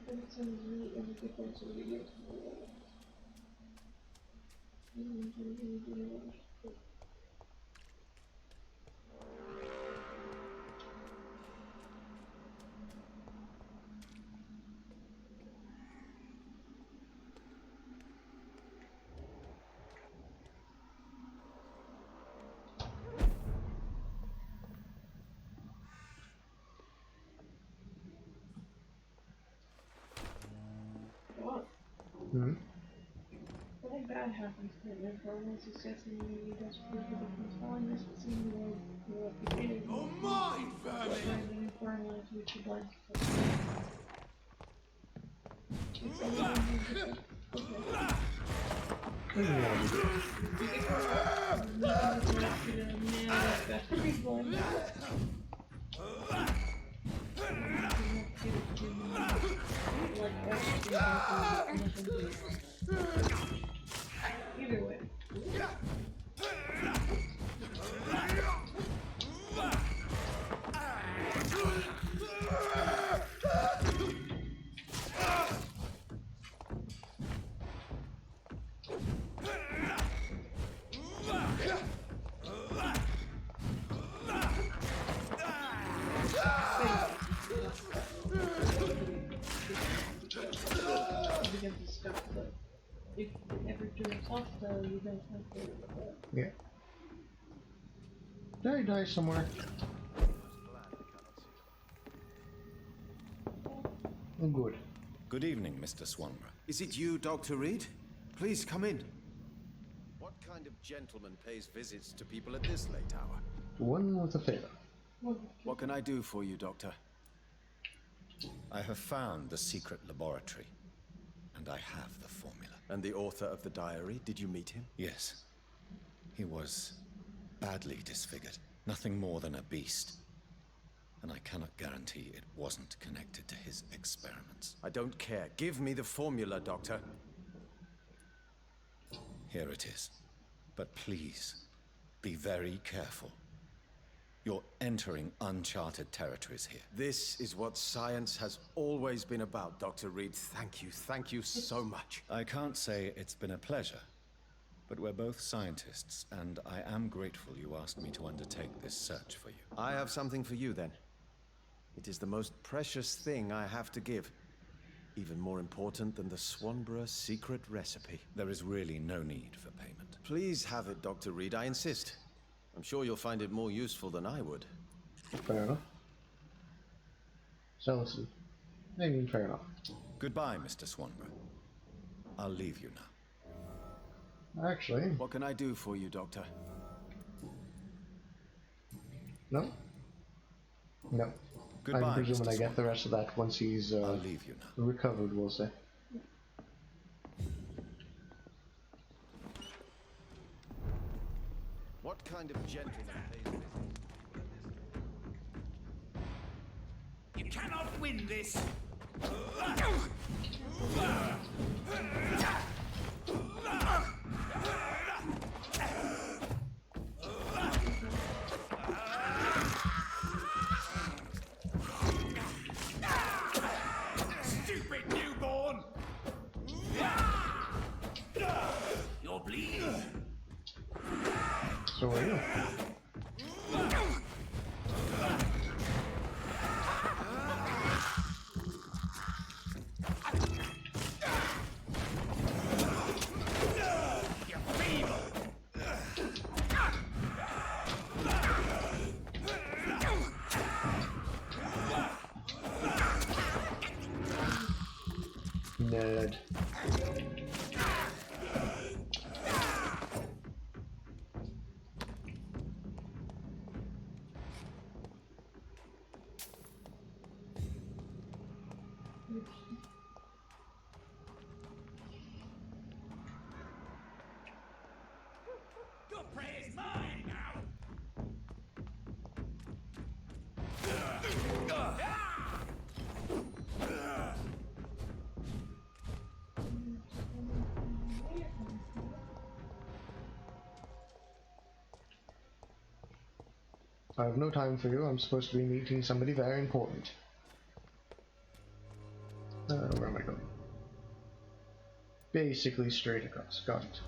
But it sounds really every difference over the years. What? Hmm? Something bad happens to him, and for one successful he does prove that he can find this, but seeing the way the beginning Oh, mine, vermin! and an infernal into which he blinds it's only okay. Either way. If you ever do a hostile, you don't have to. Yeah. Did I die somewhere? Oh, good. Good evening, Mr. Swanborough. Is it you, Dr. Reed? Please come in. What kind of gentleman pays visits to people at this late hour? One with a favor. What can I do for you, Doctor? I have found the secret laboratory, and I have the formula. And the author of the diary, did you meet him? Yes. He was badly disfigured. Nothing more than a beast. And I cannot guarantee it wasn't connected to his experiments. I don't care. Give me the formula, Doctor. Here it is. But please, be very careful. You're entering uncharted territories here. This is what science has always been about, Dr. Reed. Thank you so much. I can't say it's been a pleasure, but we're both scientists, and I am grateful you asked me to undertake this search for you. I have something for you, then. It is the most precious thing I have to give. Even more important than the Swanborough secret recipe. There is really no need for payment. Please have it, Dr. Reed. I insist. I'm sure you'll find it more useful than I would. Fair enough. So listen. I mean, fair enough. Goodbye, Mr. Swanborough. I'll leave you now. Actually, What can I do for you, Doctor? no. No. Goodbye, I'm presuming Mr. I get the rest of that once he's I'll leave you now. recovered, we'll say. What kind of gentleman pays visits? You cannot win this! Stupid newborn! You're bleeding! So are you. You're feeble! Nerd. Your prey is mine now! I have no time for you. I'm supposed to be meeting somebody very important. Where am I going? Basically straight across. Got it.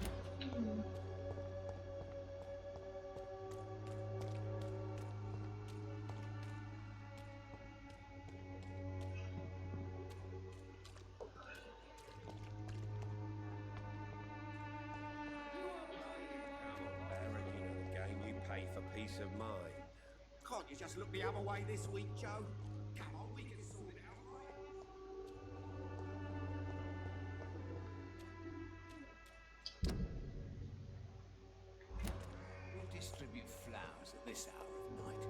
Game you pay for peace of mind. Can't you just look the other way this week, Joe? Come on, we can sort it out. Who distribute flowers at this hour of night?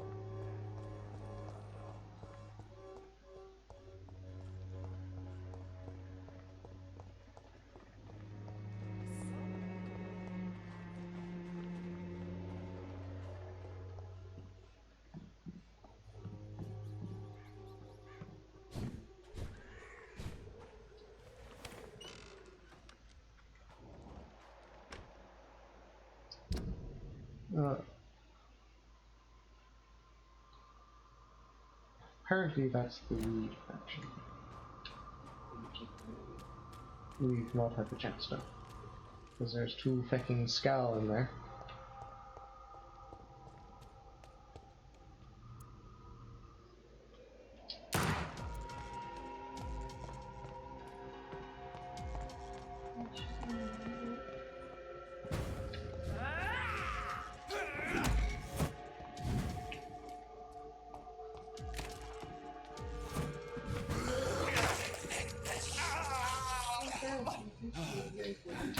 Apparently that's the Reed faction. We've not had the chance to. Because there's two fecking Skal in there.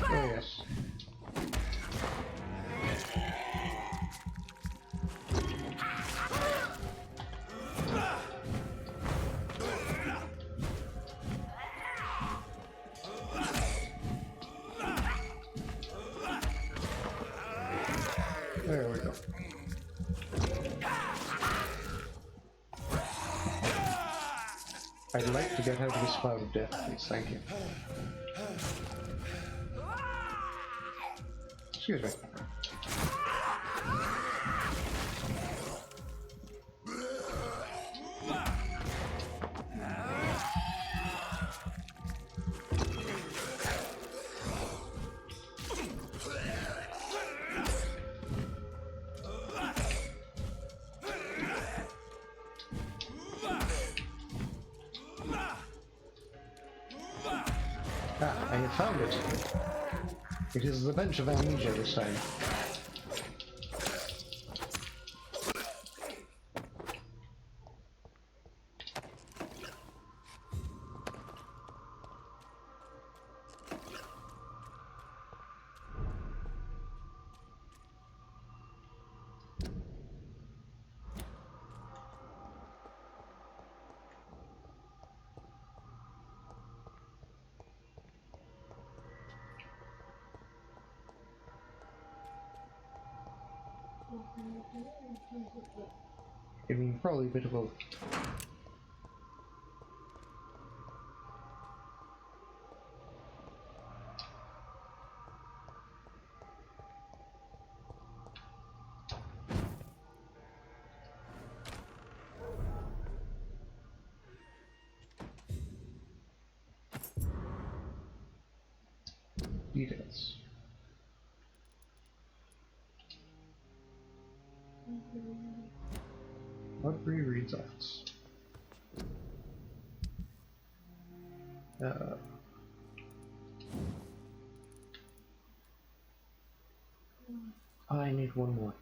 Oh yes. There we go. I'd like to get out of this cloud of death, please. Thank you. Excuse me. Ah, I have found it. It is the bench of amnesia this time. I mean, probably a bit of both. Details. Audrey reads arts. I need one more.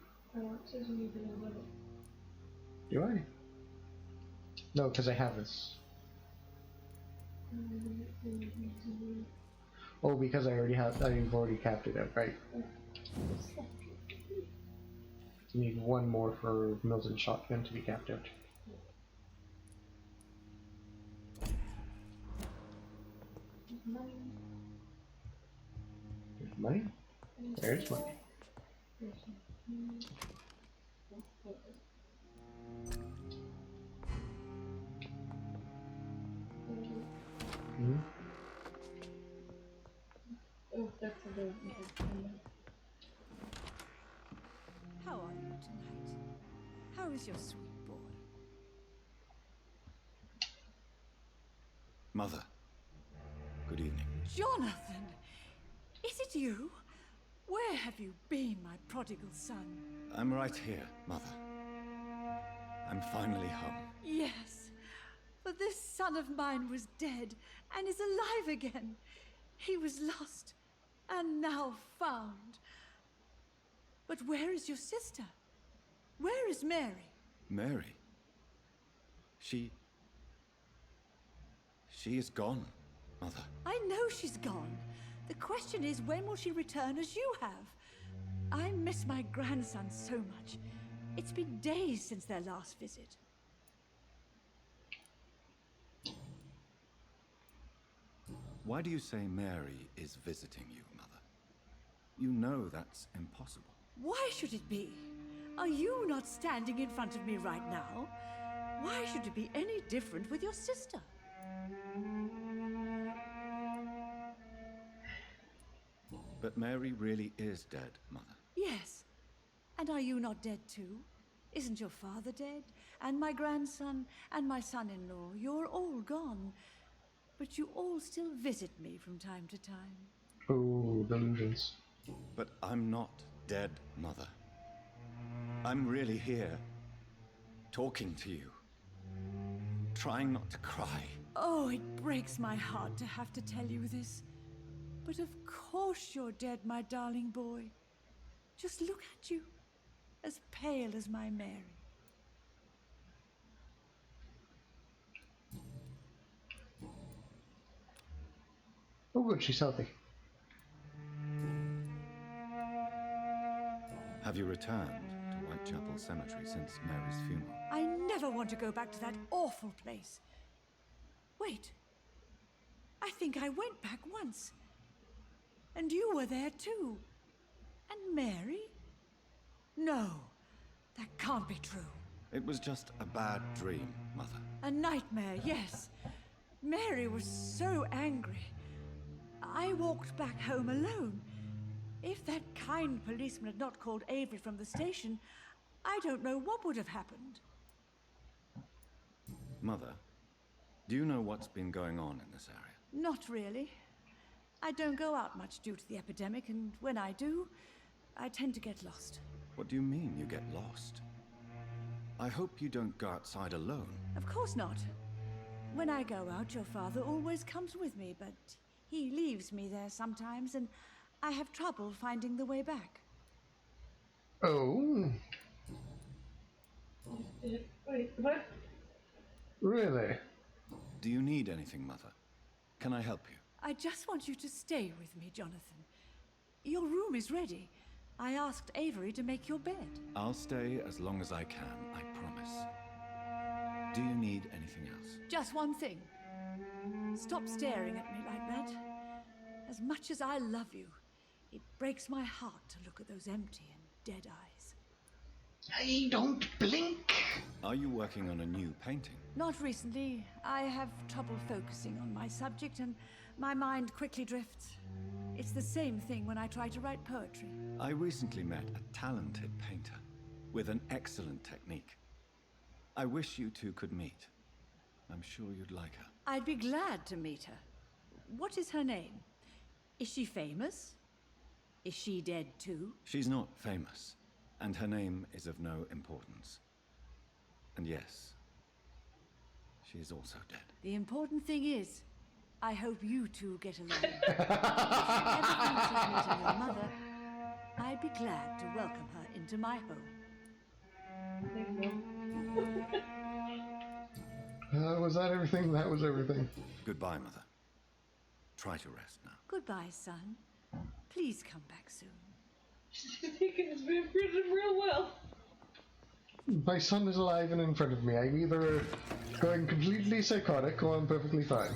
Do I? No, because I have this. Oh, because I already have. I've already capped it out, right? You need one more for Milton Shotgun to be capped out. There's money? There's money. Hmm? How are you tonight? How is your sweet boy? Mother, good evening. Jonathan! Is it you? Where have you been, my prodigal son? I'm right here, Mother. I'm finally home. Yes, for this son of mine was dead and is alive again. He was lost and now found. But where is your sister? Where is Mary? Mary? She is gone, Mother. I know she's gone. The question is, when will she return as you have? I miss my grandson so much. It's been days since their last visit. Why do you say Mary is visiting you, Mother? You know that's impossible. Why should it be? Are you not standing in front of me right now? Why should it be any different with your sister? But Mary really is dead, Mother. Yes. And are you not dead too? Isn't your father dead? And my grandson, and my son-in-law, you're all gone. But you all still visit me from time to time. Oh, delusions. But I'm not dead, Mother. I'm really here, talking to you, trying not to cry. Oh, it breaks my heart to have to tell you this. But of course you're dead, my darling boy. Just look at you, as pale as my Mary. Oh good, she's healthy. Have you returned to Whitechapel Cemetery since Mary's funeral? I never want to go back to that awful place. Wait. I think I went back once. And you were there too. And Mary? No, that can't be true. It was just a bad dream, Mother. A nightmare, yes. Mary was so angry. I walked back home alone. If that kind policeman had not called Avery from the station, I don't know what would have happened. Mother, do you know what's been going on in this area? Not really. I don't go out much due to the epidemic, and when I do, I tend to get lost. What do you mean you get lost? I hope you don't go outside alone. Of course not. When I go out, your father always comes with me, but he leaves me there sometimes, and I have trouble finding the way back. Oh. Wait, what? Really? Do you need anything, Mother? Can I help you? I just want you to stay with me, Jonathan. Your room is ready. I asked Avery to make your bed. I'll stay as long as I can, I promise. Do you need anything else? Just one thing. Stop staring at me like that. As much as I love you, it breaks my heart to look at those empty and dead eyes. Hey, don't blink! Are you working on a new painting? Not recently. I have trouble focusing on my subject and my mind quickly drifts. It's the same thing when I try to write poetry. I recently met a talented painter with an excellent technique. I wish you two could meet. I'm sure you'd like her. I'd be glad to meet her. What is her name? Is she famous? Is she dead too? She's not famous, and her name is of no importance. And yes, she is also dead. The important thing is, I hope you two get along. If you ever fancy meeting your mother, I'd be glad to welcome her into my home. Was that everything? That was everything. Goodbye, Mother. Try to rest now. Goodbye, son. Please come back soon. She's taking his vampirism real well. My son is alive and in front of me. I'm either going completely psychotic or I'm perfectly fine.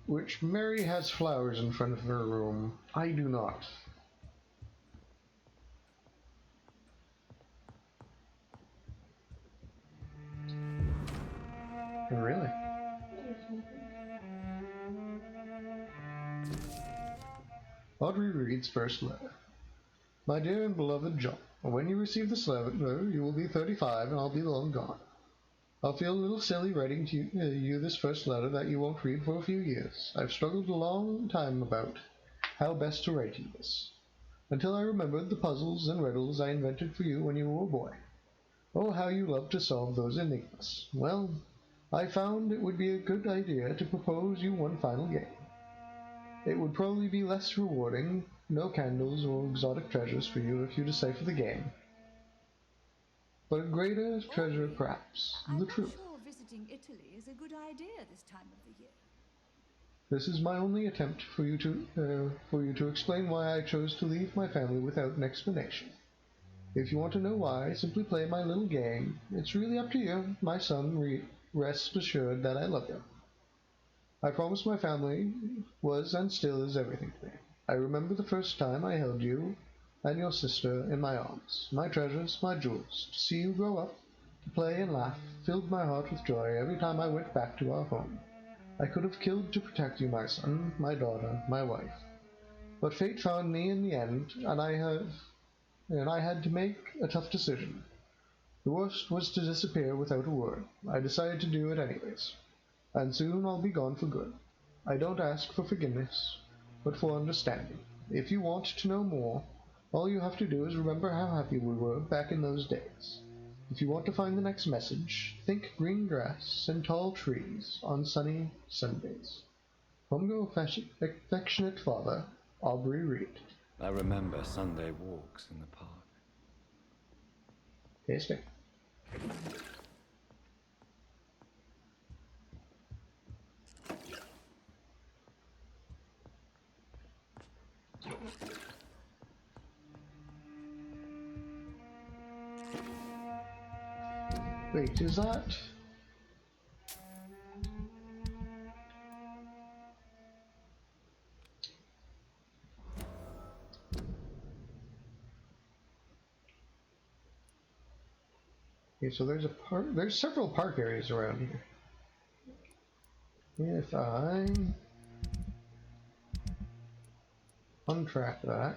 Which Mary has flowers in front of her room. I do not. Really? Audrey reads first letter. My dear and beloved John, when you receive this letter, you will be 35 and I'll be long gone. I'll feel a little silly writing to you this first letter that you won't read for a few years. I've struggled a long time about how best to write you this, until I remembered the puzzles and riddles I invented for you when you were a boy. Oh, how you love to solve those enigmas. Well, I found it would be a good idea to propose you one final game. It would probably be less rewarding, no candles or exotic treasures for you if you decipher the game. But a greater treasure perhaps, the truth. I'm not sure visiting Italy is a good idea this time of the year. This is my only attempt for you to explain why I chose to leave my family without an explanation. If you want to know why, simply play my little game. It's really up to you, my son. Rest assured that I love you. I promised my family was and still is everything to me. I remember the first time I held you and your sister in my arms, my treasures, my jewels. To see you grow up, to play and laugh, filled my heart with joy every time I went back to our home. I could have killed to protect you, my son, my daughter, my wife. But fate found me in the end, and I had to make a tough decision. The worst was to disappear without a word. I decided to do it anyways. And soon I'll be gone for good. I don't ask for forgiveness, but for understanding. If you want to know more, all you have to do is remember how happy we were back in those days. If you want to find the next message, think green grass and tall trees on sunny Sundays. From your affectionate father, Aubrey Reed. I remember Sunday walks in the park. Yes, sir. Wait, is that... Okay, so there's several park areas around here. If I untrack that,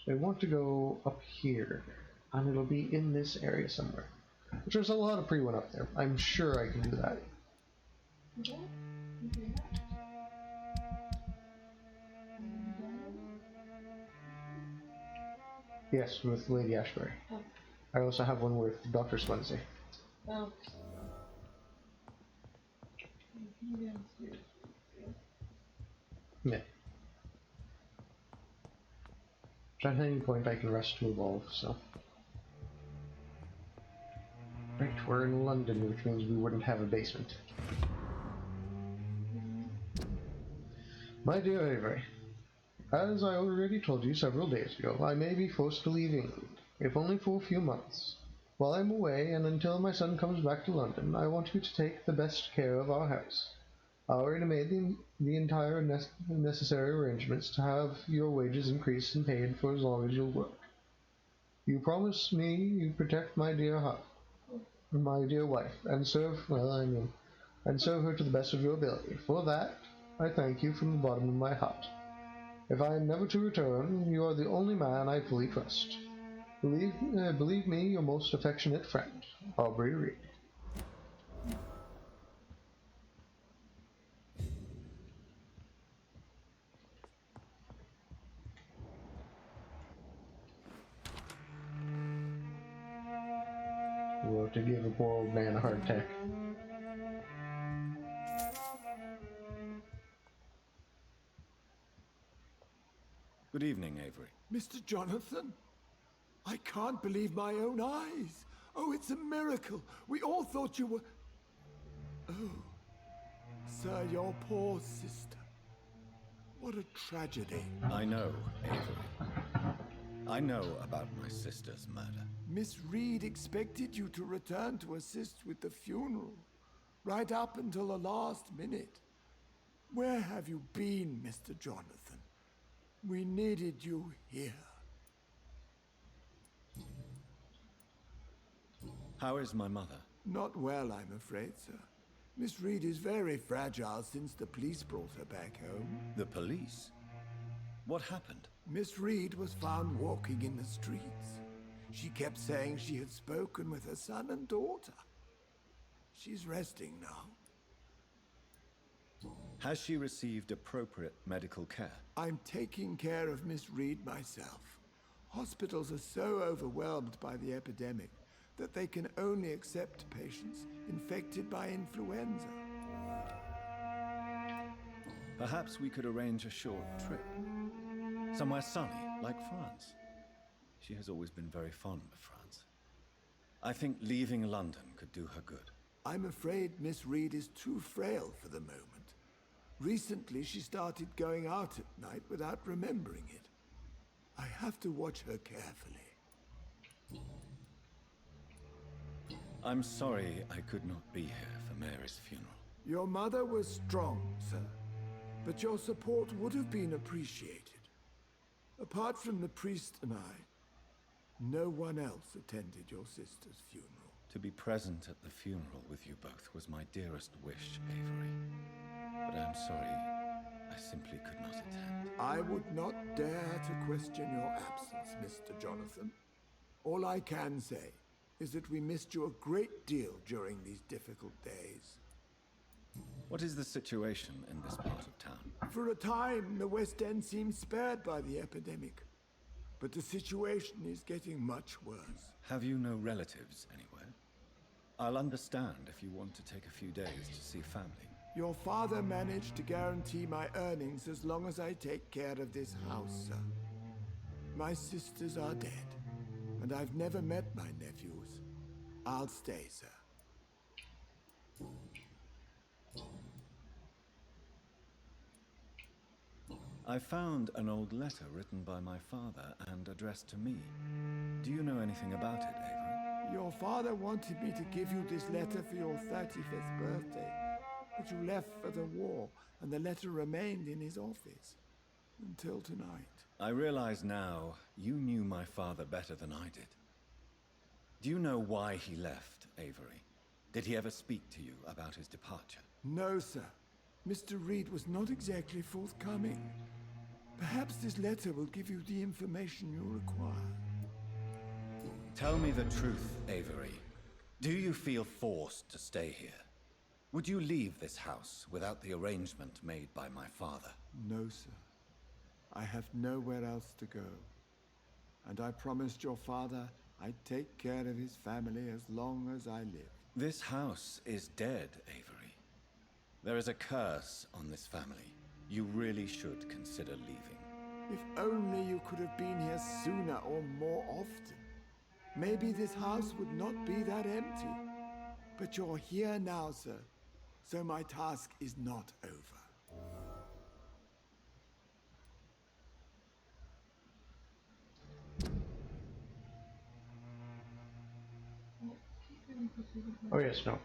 so I want to go up here, and it'll be in this area somewhere. Which there's a lot of pre-one up there. I'm sure I can do that. Okay. Yes, with Lady Ashbury. Oh. I also have one with Dr. Swansea. Oh. Yeah. At any point I can rest to evolve, so. Right, we're in London, which means we wouldn't have a basement. My dear Avery, as I already told you several days ago, I may be forced to leave England, if only for a few months. While I'm away, and until my son comes back to London, I want you to take the best care of our house. I already made the entire necessary arrangements to have your wages increased and paid for as long as you'll work. You promise me you protect my dear wife, and and serve her to the best of your ability. For that, I thank you from the bottom of my heart. If I am never to return, you are the only man I fully trust. Believe me, your most affectionate friend, Aubrey Reed. Or to give a poor old man a heart attack. Good evening, Avery. Mr. Jonathan? I can't believe my own eyes. Oh, it's a miracle. We all thought you were... Oh, sir, your poor sister. What a tragedy. I know, Avery. I know about my sister's murder. Miss Reed expected you to return to assist with the funeral, right up until the last minute. Where have you been, Mr. Jonathan? We needed you here. How is my mother? Not well, I'm afraid, sir. Miss Reed is very fragile since the police brought her back home. The police? What happened? Miss Reed was found walking in the streets. She kept saying she had spoken with her son and daughter. She's resting now. Has she received appropriate medical care? I'm taking care of Miss Reed myself. Hospitals are so overwhelmed by the epidemic that they can only accept patients infected by influenza. Perhaps we could arrange a short trip. Somewhere sunny, like France. She has always been very fond of France. I think leaving London could do her good. I'm afraid Miss Reed is too frail for the moment. Recently, she started going out at night without remembering it. I have to watch her carefully. I'm sorry I could not be here for Mary's funeral. Your mother was strong, sir, but your support would have been appreciated. Apart from the priest and I, no one else attended your sister's funeral. To be present at the funeral with you both was my dearest wish, Avery. But I'm sorry, I simply could not attend. I would not dare to question your absence, Mr. Jonathan. All I can say is that we missed you a great deal during these difficult days. What is the situation in this part of town? For a time, the West End seemed spared by the epidemic. But the situation is getting much worse. Have you no relatives anywhere? I'll understand if you want to take a few days to see family. Your father managed to guarantee my earnings as long as I take care of this house, sir. My sisters are dead, and I've never met my nephews. I'll stay, sir. I found an old letter written by my father and addressed to me. Do you know anything about it, Avery? Your father wanted me to give you this letter for your 35th birthday, but you left for the war, and the letter remained in his office until tonight. I realize now you knew my father better than I did. Do you know why he left, Avery? Did he ever speak to you about his departure? No, sir. Mr. Reed was not exactly forthcoming. Perhaps this letter will give you the information you require. Tell me the truth, Avery. Do you feel forced to stay here? Would you leave this house without the arrangement made by my father? No, sir. I have nowhere else to go. And I promised your father I'd take care of his family as long as I live. This house is dead, Avery. There is a curse on this family. You really should consider leaving. If only you could have been here sooner or more often. Maybe this house would not be that empty. But you're here now, sir. So my task is not over. Oh yes, no.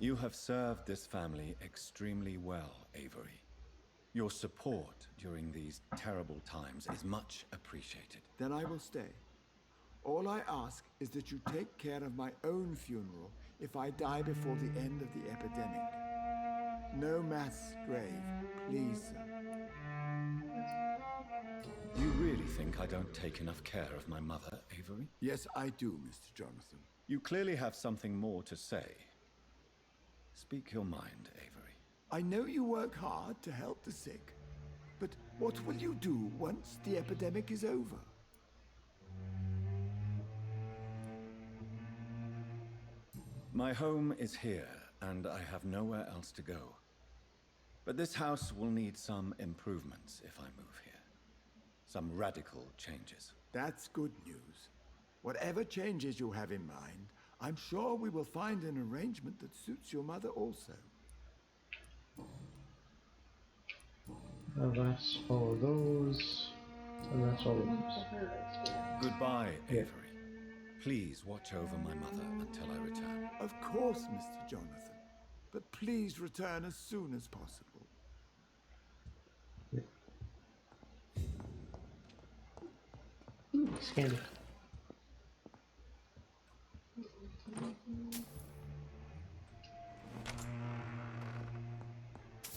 You have served this family extremely well, Avery. Your support during these terrible times is much appreciated. Then I will stay. All I ask is that you take care of my own funeral if I die before the end of the epidemic. No mass grave, please, sir. You really think I don't take enough care of my mother, Avery? Yes, I do, Mr. Jonathan. You clearly have something more to say. Speak your mind, Avery. I know you work hard to help the sick, but what will you do once the epidemic is over? My home is here, and I have nowhere else to go. But this house will need some improvements if I move here. Some radical changes. That's good news. Whatever changes you have in mind, I'm sure we will find an arrangement that suits your mother also. That's all of those, and that's all of those. Goodbye, Avery. Please watch over my mother until I return. Of course, Mr. Jonathan. But please return as soon as possible. Scan it.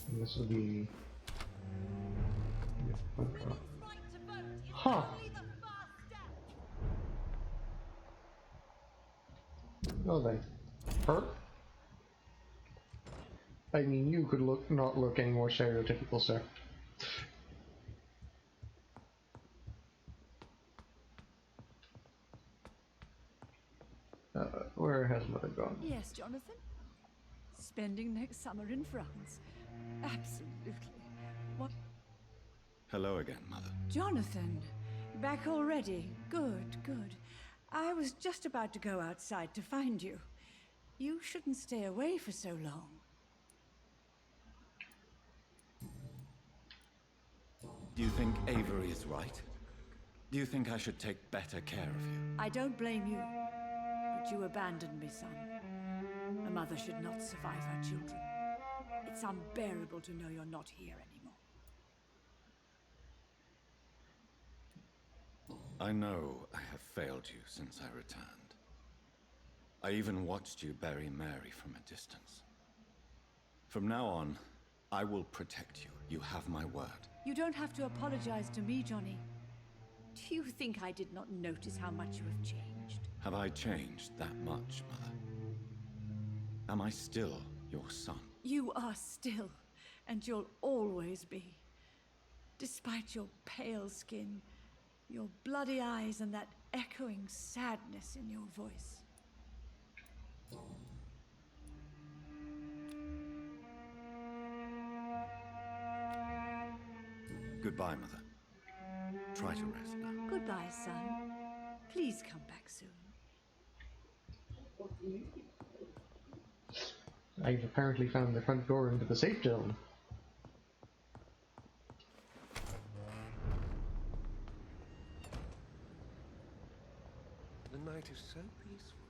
And this will be... Huh. Oh, then. Her? I mean, you could not look any more stereotypical, sir. Where has Mother gone? Yes, Jonathan. Spending next summer in France. Absolutely. What? Hello again, Mother. Jonathan, back already. Good, good. I was just about to go outside to find you. You shouldn't stay away for so long. Do you think Avery is right? Do you think I should take better care of you? I don't blame you, but you abandoned me, son. A mother should not survive her children. It's unbearable to know you're not here anymore. I know I have failed you since I returned. I even watched you bury Mary from a distance. From now on, I will protect you. You have my word. You don't have to apologize to me, Johnny. Do you think I did not notice how much you have changed? Have I changed that much, Mother? Am I still your son? You are still, and you'll always be. Despite your pale skin, your bloody eyes, and that echoing sadness in your voice. Goodbye, Mother. Try to rest now. Goodbye, son. Please come back soon. I've apparently found the front door into the safe zone. The night is so peaceful.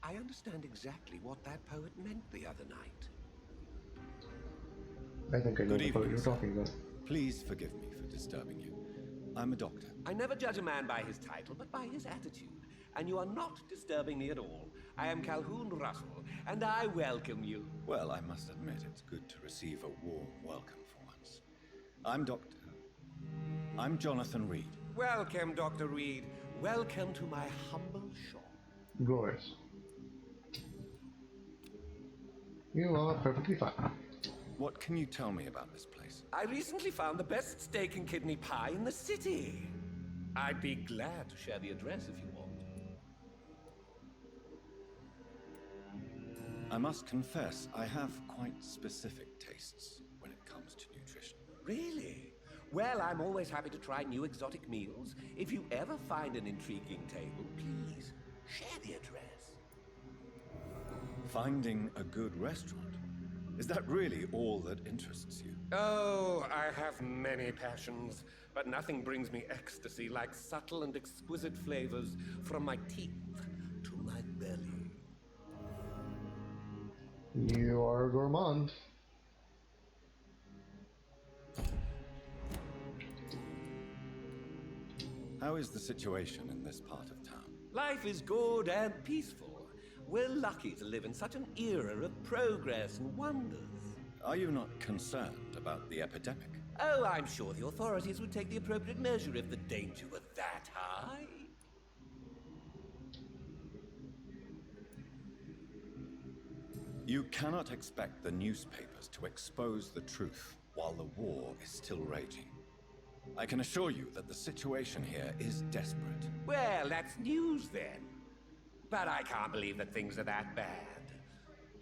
I understand exactly what that poet meant the other night. I think I know the poet you're talking about. Please forgive me for disturbing you. I'm a doctor. I never judge a man by his title, but by his attitude. And you are not disturbing me at all. I am Calhoun Russell, and I welcome you. Well, I must admit it's good to receive a warm welcome for once. I'm Jonathan Reed. Welcome, Dr. Reed. Welcome to my humble shop. Glorious. You are perfectly fine. What can you tell me about this place? I recently found the best steak and kidney pie in the city. I'd be glad to share the address if you want. I must confess, I have quite specific tastes when it comes to nutrition. Really? Well, I'm always happy to try new exotic meals. If you ever find an intriguing table, please share the address. Finding a good restaurant? Is that really all that interests you? Oh, I have many passions, but nothing brings me ecstasy like subtle and exquisite flavors from my teeth to my belly. You are a gourmand. How is the situation in this part of town? Life is good and peaceful. We're lucky to live in such an era of progress and wonders. Are you not concerned about the epidemic? Oh, I'm sure the authorities would take the appropriate measure if the danger were that high. You cannot expect the newspapers to expose the truth while the war is still raging. I can assure you that the situation here is desperate. Well, that's news then. But I can't believe that things are that bad.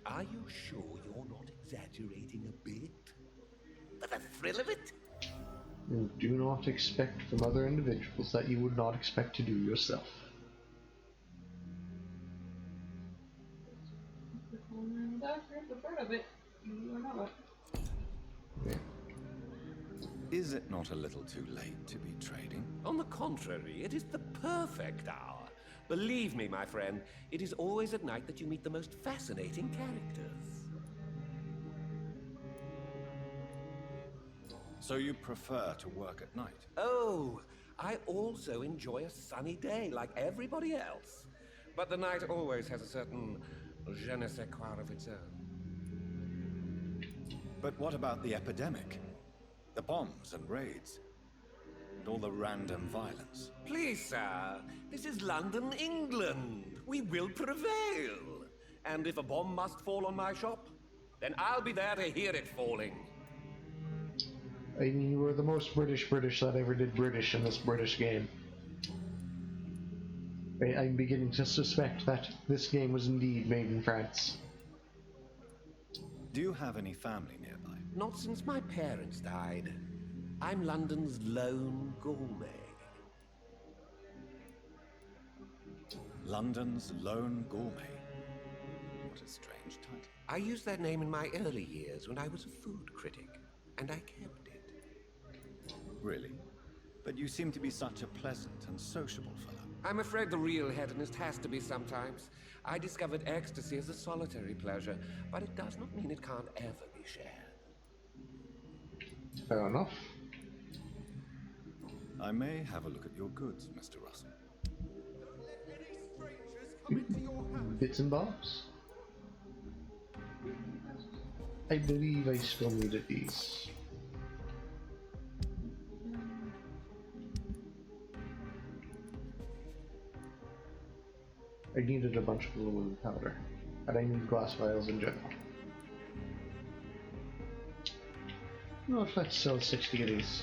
Are you sure you're not exaggerating a bit? For the thrill of it? You do not expect from other individuals that you would not expect to do yourself. Is it not a little too late to be trading? On the contrary, it is the perfect hour. Believe me, my friend, it is always at night that you meet the most fascinating characters. So you prefer to work at night? Oh, I also enjoy a sunny day like everybody else. But the night always has a certain je ne sais quoi of its own. But what about the epidemic? The bombs and raids? And all the random violence? Please, sir, this is London, England. We will prevail. And if a bomb must fall on my shop, then I'll be there to hear it falling. I mean, you were the most British that ever did British in this British game. I'm beginning to suspect that this game was indeed made in France. Do you have any family nearby? Not since my parents died. I'm London's lone gourmet. London's lone gourmet? What a strange title. I used that name in my early years when I was a food critic, and I kept it. Really? But you seem to be such a pleasant and sociable fellow. I'm afraid the real hedonist has to be sometimes. I discovered ecstasy as a solitary pleasure, but it does not mean it can't ever be shared. Fair enough. I may have a look at your goods, Mr. Russell. Bits and bobs. I believe I still needed these. I needed a bunch of aluminum powder, and I need glass vials in general. No, let's sell 60 of these.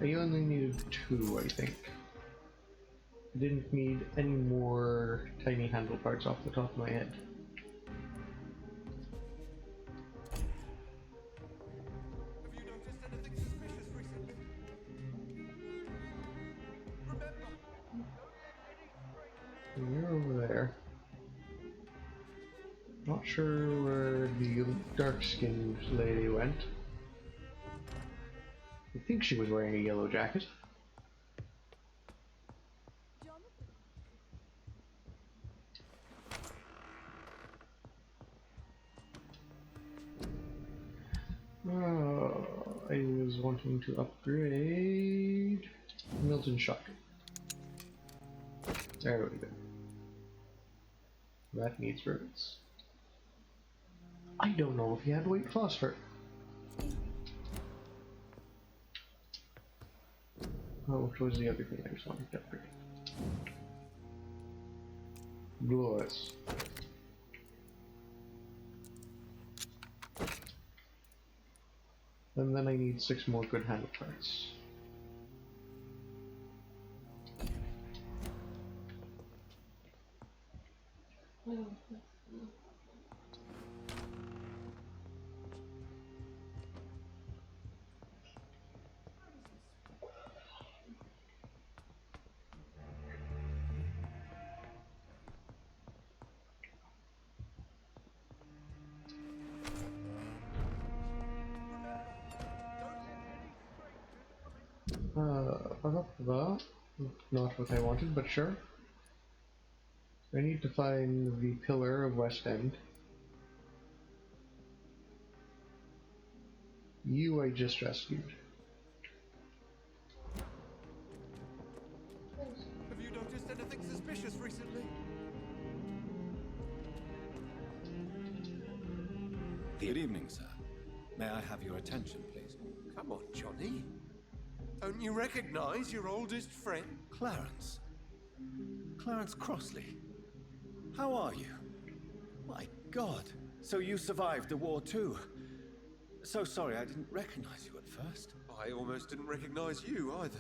I only needed 2, I think. I didn't need any more tiny handle parts off the top of my head. You're over there. Not sure where the dark-skinned lady went. I think she was wearing a yellow jacket. I was wanting to upgrade Milton shotgun. There we go. That needs rivets. I don't know if he had weight phosphor. Oh, which was the other thing I just wanted to upgrade? Blue eyes. And then I need 6 more good handle parts. Not what I wanted, but sure. I need to find the pillar of West End. You I just rescued. Have you noticed anything suspicious recently? Good evening, sir. May I have your attention, please? Come on, Johnny. Don't you recognize your oldest friend? Clarence. Clarence Crossley. How are you? My God. So you survived the war too. So sorry I didn't recognize you at first. I almost didn't recognize you either.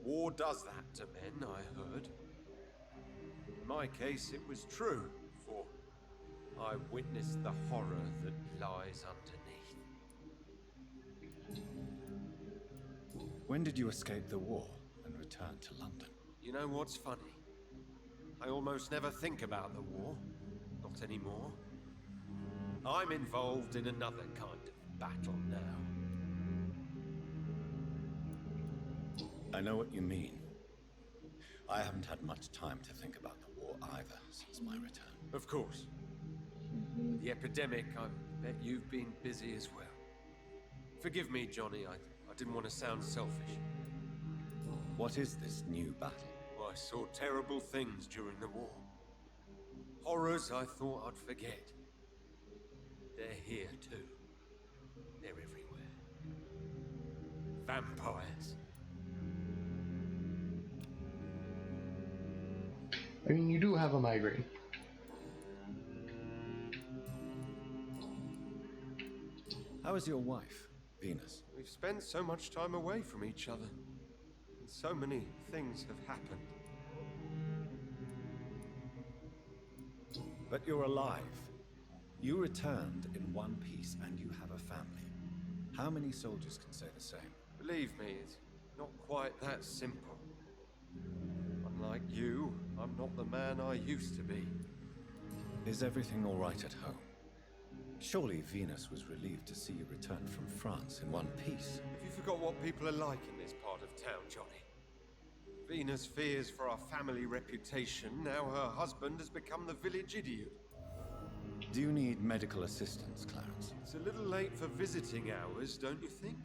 War does that to men, I heard. In my case, it was true, for I witnessed the horror that lies underneath. When did you escape the war and return to London? You know what's funny? I almost never think about the war. Not anymore. I'm involved in another kind of battle now. I know what you mean. I haven't had much time to think about the war either since my return. Of course. With the epidemic, I bet you've been busy as well. Forgive me, Johnny, I didn't want to sound selfish. What is this new battle? I saw terrible things during the war. Horrors I thought I'd forget. They're here too. They're everywhere. Vampires. I mean, you do have a migraine. How is your wife, Venus? We've spent so much time away from each other. And so many things have happened. But you're alive. You returned in one piece and you have a family. How many soldiers can say the same? Believe me, it's not quite that simple. Unlike you, I'm not the man I used to be. Is everything all right at home? Surely Venus was relieved to see you return from France in one piece. Have you forgot what people are like in this part of town, Johnny? Venus fears for our family reputation. Now her husband has become the village idiot. Do you need medical assistance, Clarence? It's a little late for visiting hours, don't you think?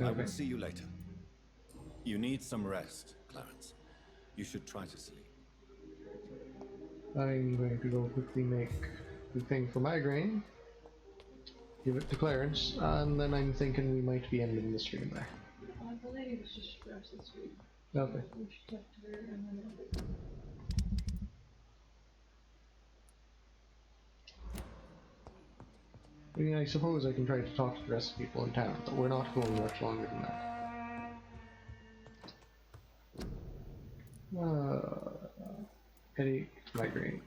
I will see you later. You need some rest, Clarence. You should try to sleep. I'm going to go quickly make the thing for migraine, give it to Clarence, and then I'm thinking we might be ending the stream there. I believe it was just for us this week. Okay. We should talk to her and then I mean, I suppose I can try to talk to the rest of the people in town, but we're not going much longer than that. Headache, migraine.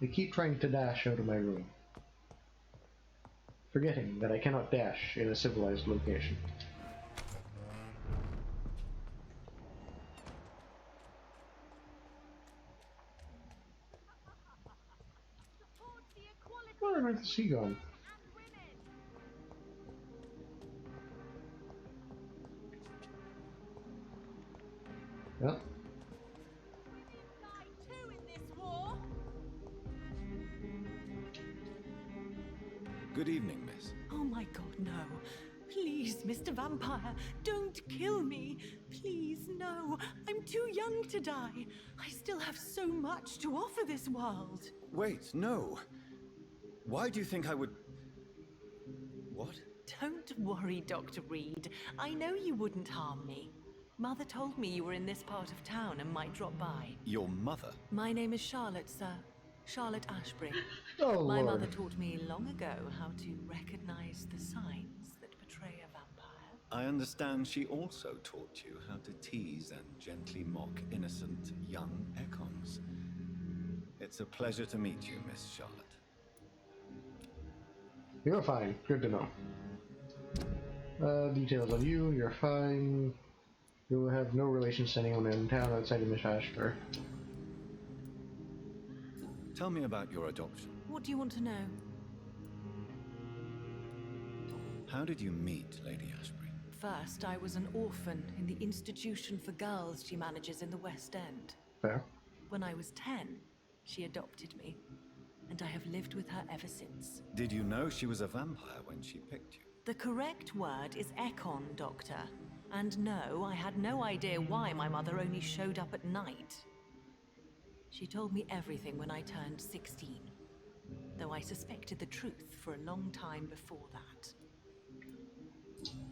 I keep trying to dash out of my room, forgetting that I cannot dash in a civilized location. Where on earth is he gone? Well. Good evening, miss. Oh my God, no. Please, Mr. Vampire, don't kill me. Please, no. I'm too young to die. I still have so much to offer this world. Wait, no. Why do you think I would... What? Don't worry, Dr. Reed. I know you wouldn't harm me. Mother told me you were in this part of town and might drop by. Your mother? My name is Charlotte, sir. Charlotte Ashbury. Oh, My Lord. mother taught me long ago how to recognize the signs that betray a vampire. I understand she also taught you how to tease and gently mock innocent young Ekons. It's a pleasure to meet you, Miss Charlotte. You're fine. Good to know. Details on you. You're fine. You have no relations to anyone in town outside of Miss Ashbury. Tell me about your adoption. What do you want to know? How did you meet Lady Ashbury? First, I was an orphan in the institution for girls she manages in the West End. Fair. When I was 10, she adopted me, and I have lived with her ever since. Did you know she was a vampire when she picked you? The correct word is Ekon, Doctor. And no, I had no idea why my mother only showed up at night. She told me everything when I turned 16, though I suspected the truth for a long time before that.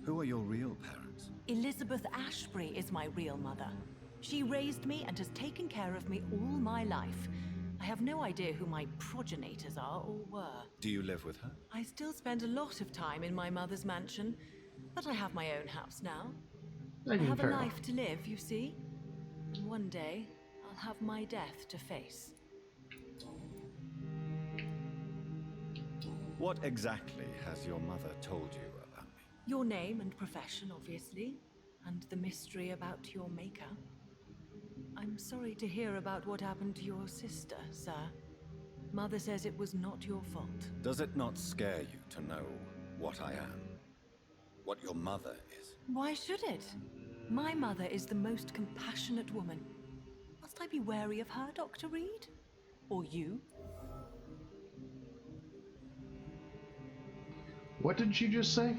Who are your real parents? Elizabeth Ashbury is my real mother. She raised me and has taken care of me all my life. I have no idea who my progenitors are or were. Do you live with her? I still spend a lot of time in my mother's mansion, but I have my own house now. I have a life to live, you see. And one day, I'll have my death to face. What exactly has your mother told you about me? Your name and profession, obviously, and the mystery about your maker. I'm sorry to hear about what happened to your sister, sir. Mother says it was not your fault. Does it not scare you to know what I am? What your mother is? Why should it? My mother is the most compassionate woman. Must I be wary of her, Dr. Reed? Or you? What did she just say?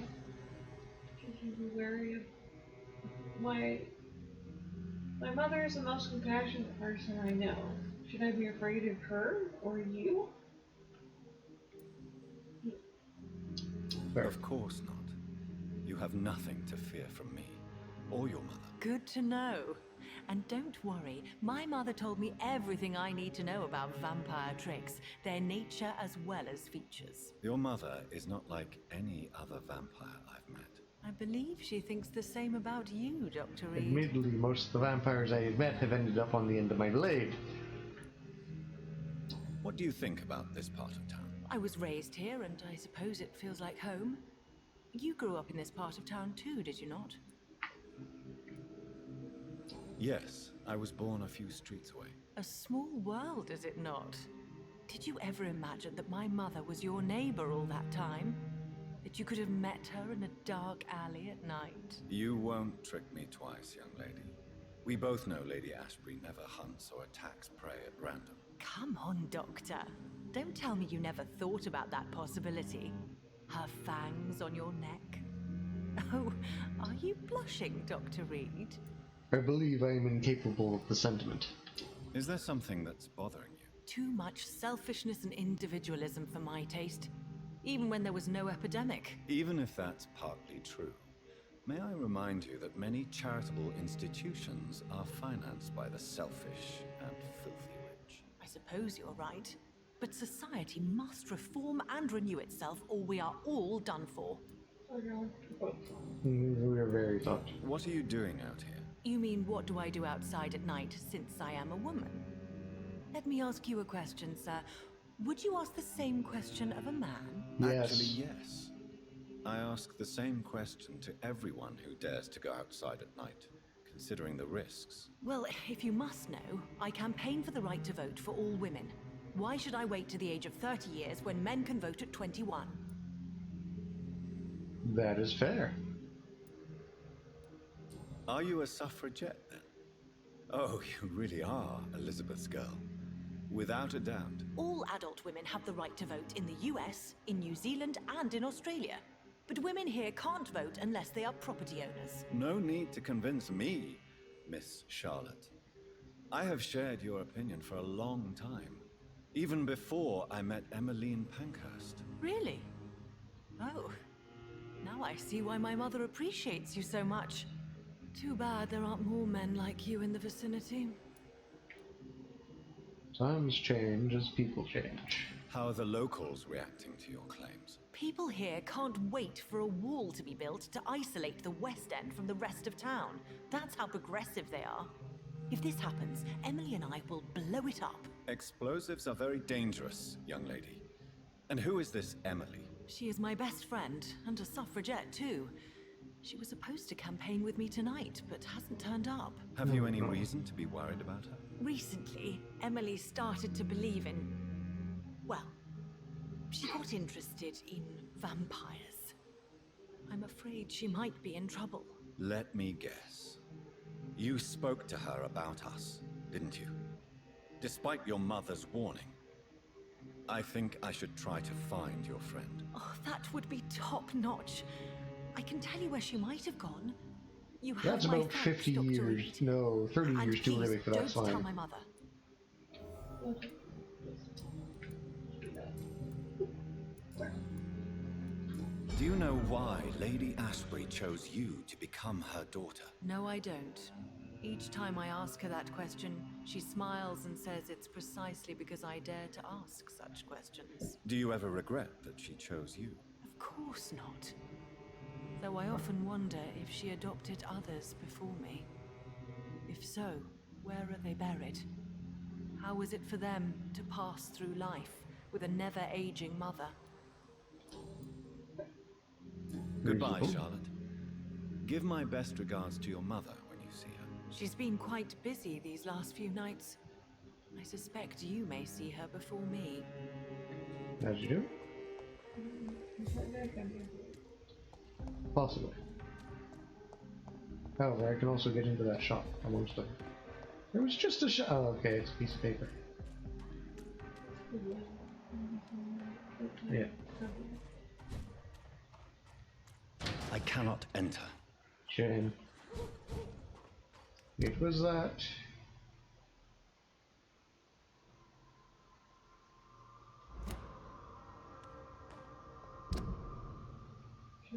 Should you be wary of my mother is the most compassionate person I know. Should I be afraid of her or you? Of course not. You have nothing to fear from me, or your mother. Good to know. And don't worry, my mother told me everything I need to know about vampire tricks, their nature as well as features. Your mother is not like any other vampire I've met. I believe she thinks the same about you, Dr. Reed. Admittedly, most of the vampires I have met have ended up on the end of my blade. What do you think about this part of town? I was raised here, and I suppose it feels like home. You grew up in this part of town too, did you not? Yes, I was born a few streets away. A small world, is it not? Did you ever imagine that my mother was your neighbor all that time? That you could have met her in a dark alley at night? You won't trick me twice, young lady. We both know Lady Ashbury never hunts or attacks prey at random. Come on, Doctor. Don't tell me you never thought about that possibility. Her fangs on your neck. Oh, are you blushing, Dr. Reed? I believe I am incapable of the sentiment. Is there something that's bothering you? Too much selfishness and individualism for my taste. Even when there was no epidemic. Even if that's partly true, may I remind you that many charitable institutions are financed by the selfish and filthy rich. I suppose you're right. But society must reform and renew itself, or we are all done for. We are very thoughtful. What are you doing out here? You mean, what do I do outside at night, since I am a woman? Let me ask you a question, sir. Would you ask the same question of a man? Yes. Actually, yes. I ask the same question to everyone who dares to go outside at night, considering the risks. Well, if you must know, I campaign for the right to vote for all women. Why should I wait to the age of 30 years when men can vote at 21? That is fair. Are you a suffragette, then? Oh, you really are Elizabeth's girl. Without a doubt. All adult women have the right to vote in the US, in New Zealand, and in Australia. But women here can't vote unless they are property owners. No need to convince me, Miss Charlotte. I have shared your opinion for a long time. Even before I met Emmeline Pankhurst. Really? Oh. Now I see why my mother appreciates you so much. Too bad there aren't more men like you in the vicinity. Times change as people change. How are the locals reacting to your claims? People here can't wait for a wall to be built to isolate the West End from the rest of town. That's how progressive they are. If this happens, Emily and I will blow it up. Explosives are very dangerous, young lady. And who is this Emily? She is my best friend, and a suffragette too. She was supposed to campaign with me tonight, but hasn't turned up. Have you any reason to be worried about her? Recently, Emily started to believe in Well, she got interested in vampires. I'm afraid she might be in trouble. Let me guess. You spoke to her about us, didn't you? Despite your mother's warning. I think I should try to find your friend. Oh, that would be top-notch. I can tell you where she might have gone. You have That's my about thanks, 50 Dr. years. Reed. No, 30 And years too please, early for that don't tell slime. my mother. Do you know why Lady Ashbury chose you to become her daughter? No, I don't. Each time I ask her that question, she smiles and says it's precisely because I dare to ask such questions. Do you ever regret that she chose you? Of course not. Though I often wonder if she adopted others before me. If so, where are they buried? How was it for them to pass through life with a never-aging mother? Goodbye, Charlotte. Give my best regards to your mother when you see her. She's been quite busy these last few nights. I suspect you may see her before me. As you do? Possibly. However, I can also get into that shop amongst them. It was just a shop. Oh, okay, it's a piece of paper. Yeah. I cannot enter. Shame. It was that.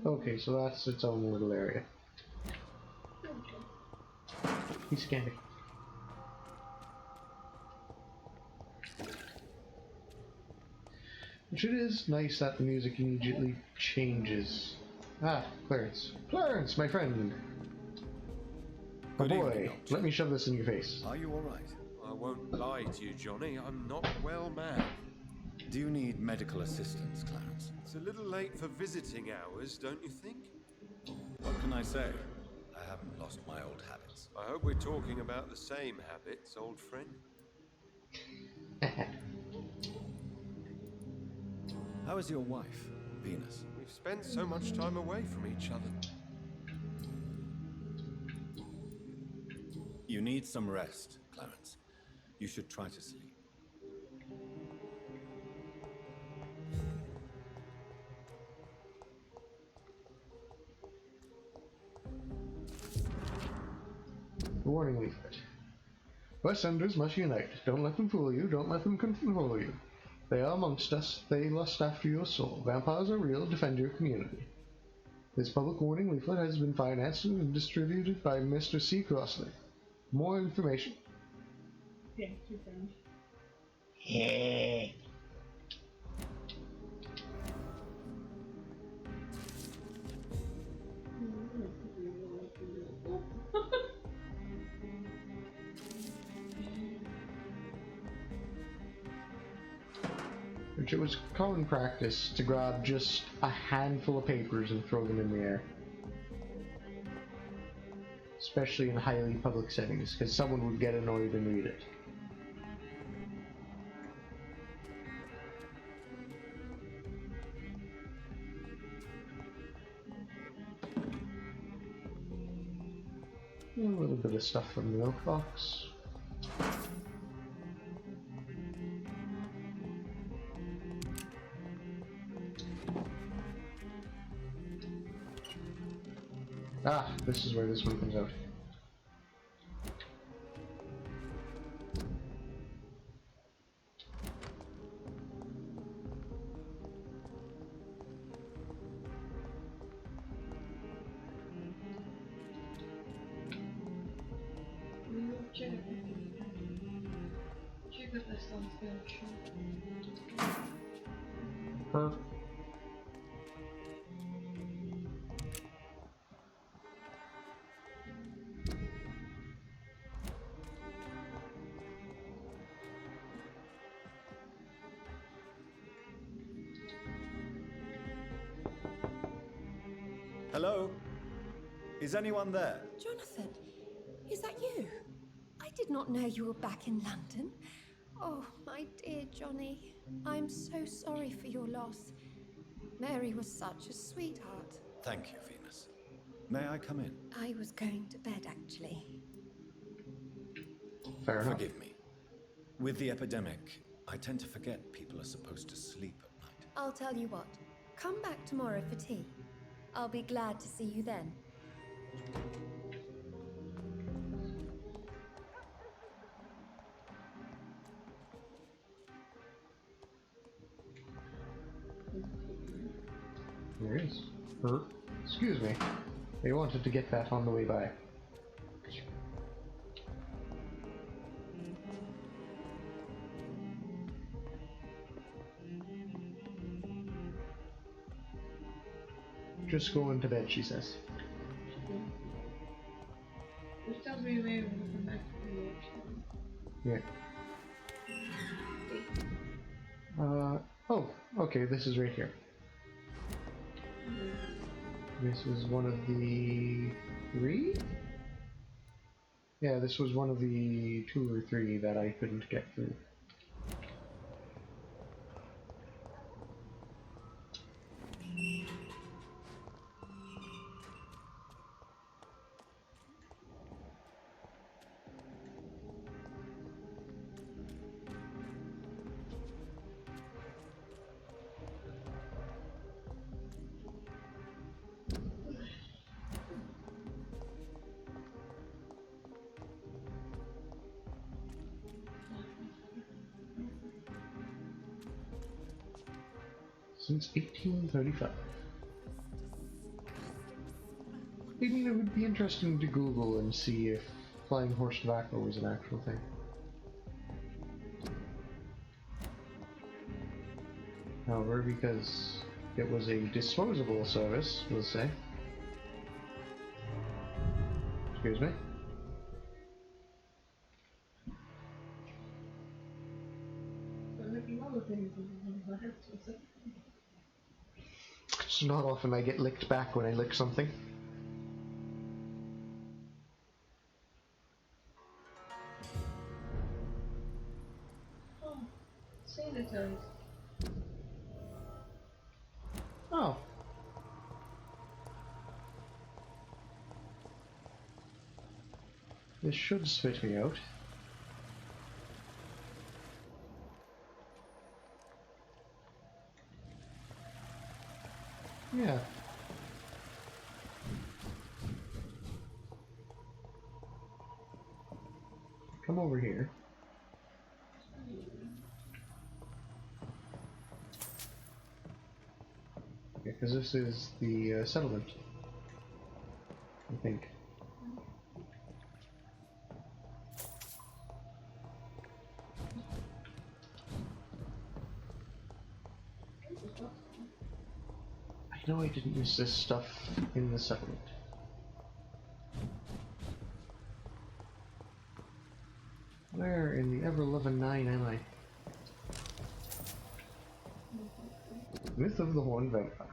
Okay, so that's its own little area. Piece of candy. Which it is nice that the music immediately changes. Ah, Clarence. Clarence, my friend! My boy, let me shove this in your face. Are you alright? I won't lie to you, Johnny. I'm not well, man. Do you need medical assistance, Clarence? It's a little late for visiting hours, don't you think? What can I say? I haven't lost my old habits. I hope we're talking about the same habits, old friend. How is your wife, Venus? We've spent so much time away from each other. You need some rest, Clarence. You should try to sleep. Warning leaflet. Westenders must unite. Don't let them fool you. Don't let them control you. They are amongst us. They lust after your soul. Vampires are real. Defend your community. This public warning leaflet has been financed and distributed by Mr. C. Crossley. More information. Yeah, your friend. Yeah. Which it was common practice to grab just a handful of papers and throw them in the air. Especially in highly public settings, because someone would get annoyed and read it. A little bit of stuff from the milk box. Ah, this is where this one comes out. Check if this one's good. Huh? Hello? Is anyone there? Jonathan, is that you? I did not know you were back in London. Oh, my dear Johnny. I'm so sorry for your loss. Mary was such a sweetheart. Thank you, Venus. May I come in? I was going to bed, actually. Fair enough. Forgive me. With the epidemic, I tend to forget people are supposed to sleep at night. I'll tell you what. Come back tomorrow for tea. I'll be glad to see you then. There is. Excuse me. They wanted to get that on the way by. Just going to bed, she says. Which tells me we will come back to the Yeah. Oh, okay, this is right here. This was one of the 3? Yeah, this was one of the 2 or 3 that I couldn't get through. Since 1835. I mean, it would be interesting to Google and see if flying horse tobacco was an actual thing. However, because it was a disposable service, we'll say. Excuse me. It's not often I get licked back when I lick something. Oh, sanitize. Oh. This should spit me out. Yeah. Come over here. Okay, because this is the settlement, I think. I know I didn't use this stuff in the settlement. Where in the ever-loving 9 am I? Myth of the Horned Vampire.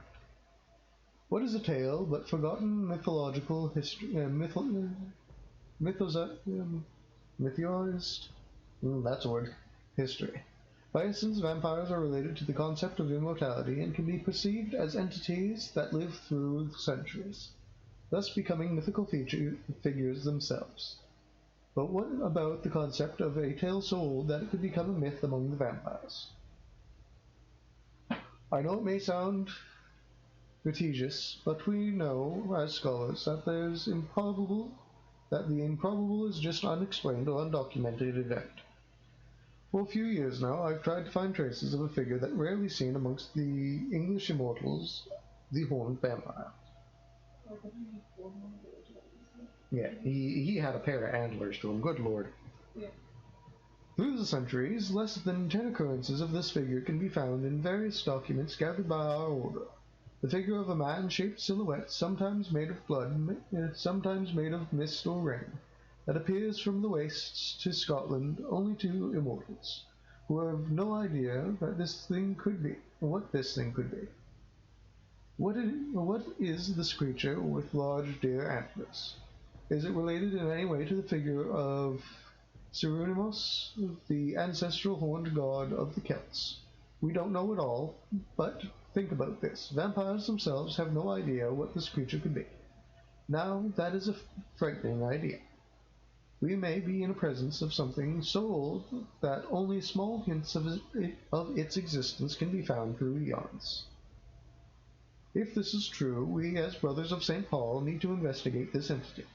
What is a tale but forgotten mythological history? Mythized? That's a word. History. By essence, vampires are related to the concept of immortality and can be perceived as entities that live through centuries, thus becoming mythical figures themselves. But what about the concept of a tale so old that it could become a myth among the vampires? I know it may sound gratuitous, but we know, as scholars, that the improbable is just unexplained or undocumented event. For a few years now, I've tried to find traces of a figure that rarely seen amongst the English immortals, the Horned Vampire. Yeah, he had a pair of antlers to him, good lord. Yeah. Through the centuries, less than 10 occurrences of this figure can be found in various documents gathered by our order. The figure of a man-shaped silhouette, sometimes made of blood, sometimes made of mist or rain, that appears from the wastes to Scotland only to immortals, who have no idea that this thing could be, or what this thing could be. What is this creature with large deer antlers? Is it related in any way to the figure of Cernunnos, the ancestral horned god of the Celts. We don't know it all, but think about this. Vampires themselves have no idea what this creature could be. Now, that is a frightening idea. We may be in the presence of something so old that only small hints of its existence can be found through eons. If this is true, we as Brothers of St. Paul need to investigate this entity,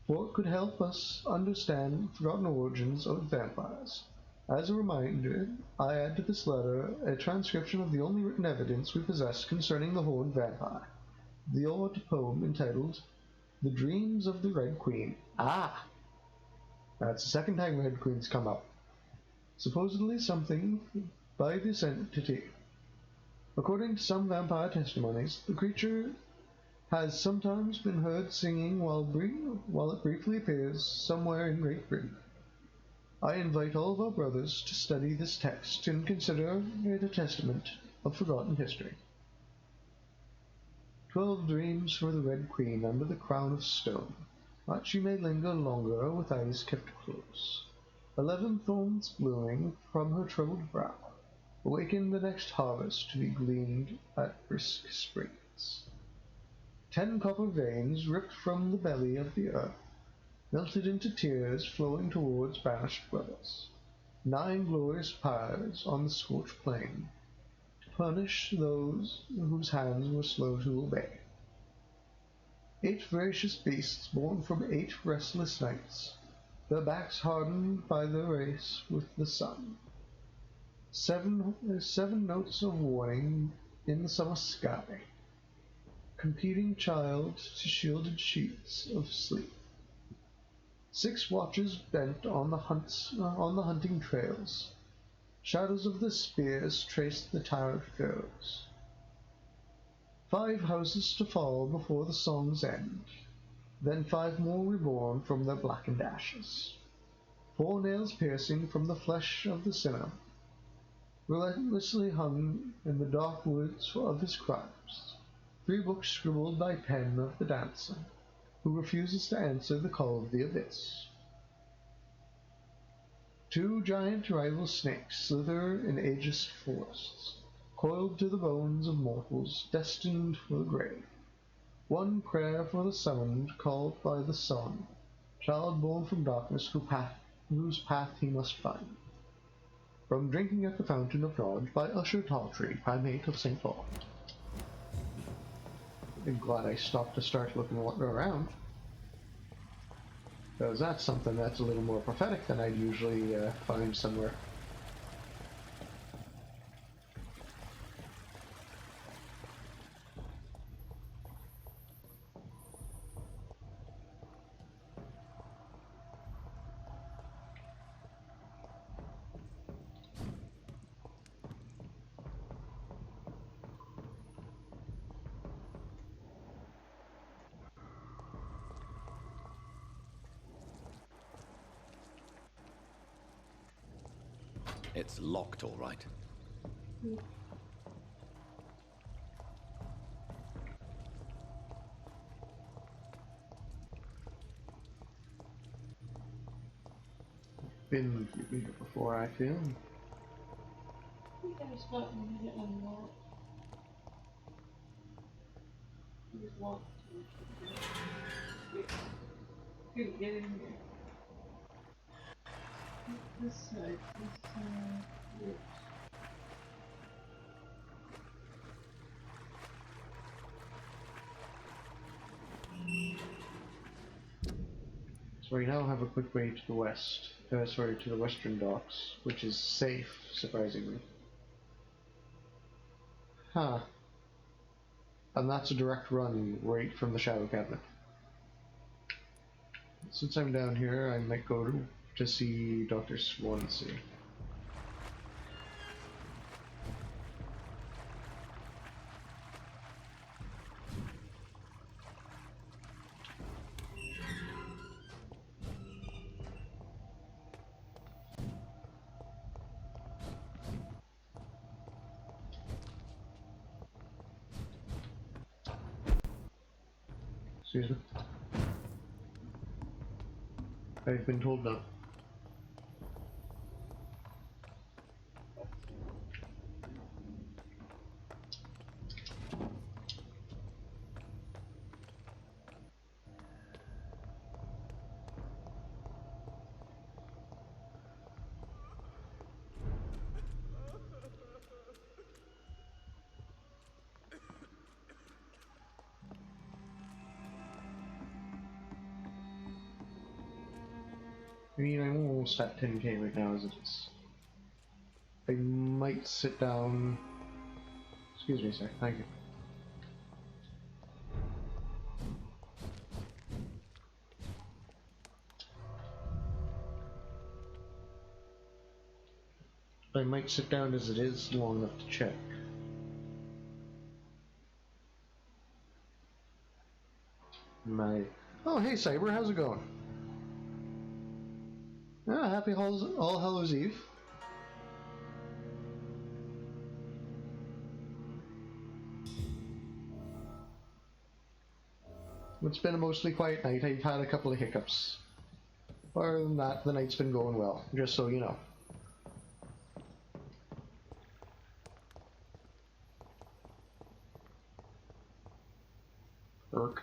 for it could help us understand forgotten origins of vampires. As a reminder, I add to this letter a transcription of the only written evidence we possess concerning the horned vampire, the old poem entitled The Dreams of the Red Queen. Ah! That's the second time Red Queen's come up. Supposedly something by this entity. According to some vampire testimonies, the creature has sometimes been heard singing while it briefly appears somewhere in Great Britain. I invite all of our brothers to study this text and consider it a testament of forgotten history. 12 dreams for the Red Queen under the crown of stone, that she may linger longer with eyes kept close. 11 thorns blooming from her troubled brow, awaken the next harvest to be gleaned at brisk springs. 10 copper veins ripped from the belly of the earth, melted into tears flowing towards banished brothers. 9 glorious pyres on the scorched plain, to punish those whose hands were slow to obey. 8 voracious beasts born from 8 restless nights, their backs hardened by the race with the sun. 7 notes of warning in the summer sky, competing child to shielded sheets of sleep. 6 watches bent on the hunting trails. Shadows of the spears traced the tired pharaohs. 5 houses to fall before the song's end, then 5 more reborn from their blackened ashes. 4 nails piercing from the flesh of the sinner, relentlessly hung in the dark woods of his crimes. 3 books scribbled by pen of the dancer, who refuses to answer the call of the abyss. 2 giant rival snakes slither in ageist forests, coiled to the bones of mortals destined for the grave. 1 prayer for the summoned, called by the sun, child born from darkness whose path he must find. From Drinking at the Fountain of Knowledge by Usher Talltree, Primate of St. Paul. I'm glad I stopped to start looking around, because that's something that's a little more prophetic than I'd usually find somewhere. It's locked, all right. Been here before, I feel. You guys got me to get unlocked. It was locked. Couldn't get in here. This side, yes. So we now have a quick way to the west. To the western docks, which is safe, surprisingly. Huh. And that's a direct run right from the Shadow Cabinet. Since I'm down here, I might go to see Dr. Swansea. Excuse me. I've been told no. I mean, I'm almost at 10k right now as it is. I might sit down. Excuse me, sir. Thank you. I might sit down as it is long enough to check. Oh, hey, Cyber, how's it going? Yeah, happy All Hallows Eve. It's been a mostly quiet night. I've had a couple of hiccups. Other than that, the night's been going well, just so you know. Irk.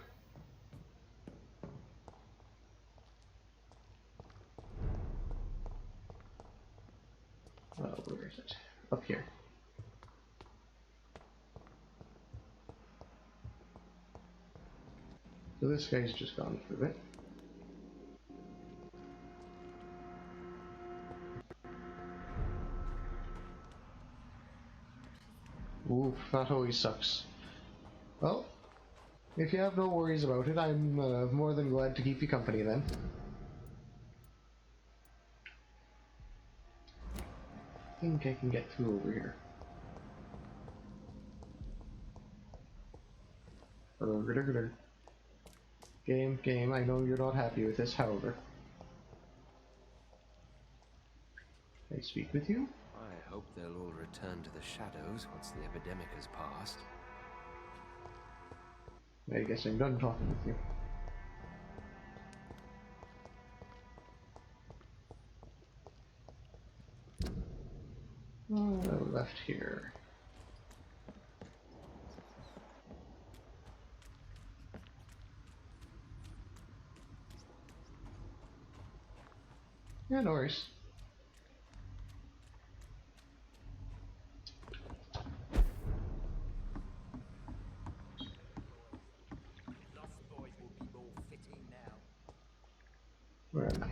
Where is it? Up here. So this guy's just gone through it. Ooh, that always sucks. Well, if you have no worries about it, I'm more than glad to keep you company then. I think I can get through over here. Game, I know you're not happy with this, however. Can I speak with you? I hope they'll all return to the shadows once the epidemic has passed. I guess I'm done talking with you. Left here. Yeah, no worries. Lost boys will be more fitting now. Where am I?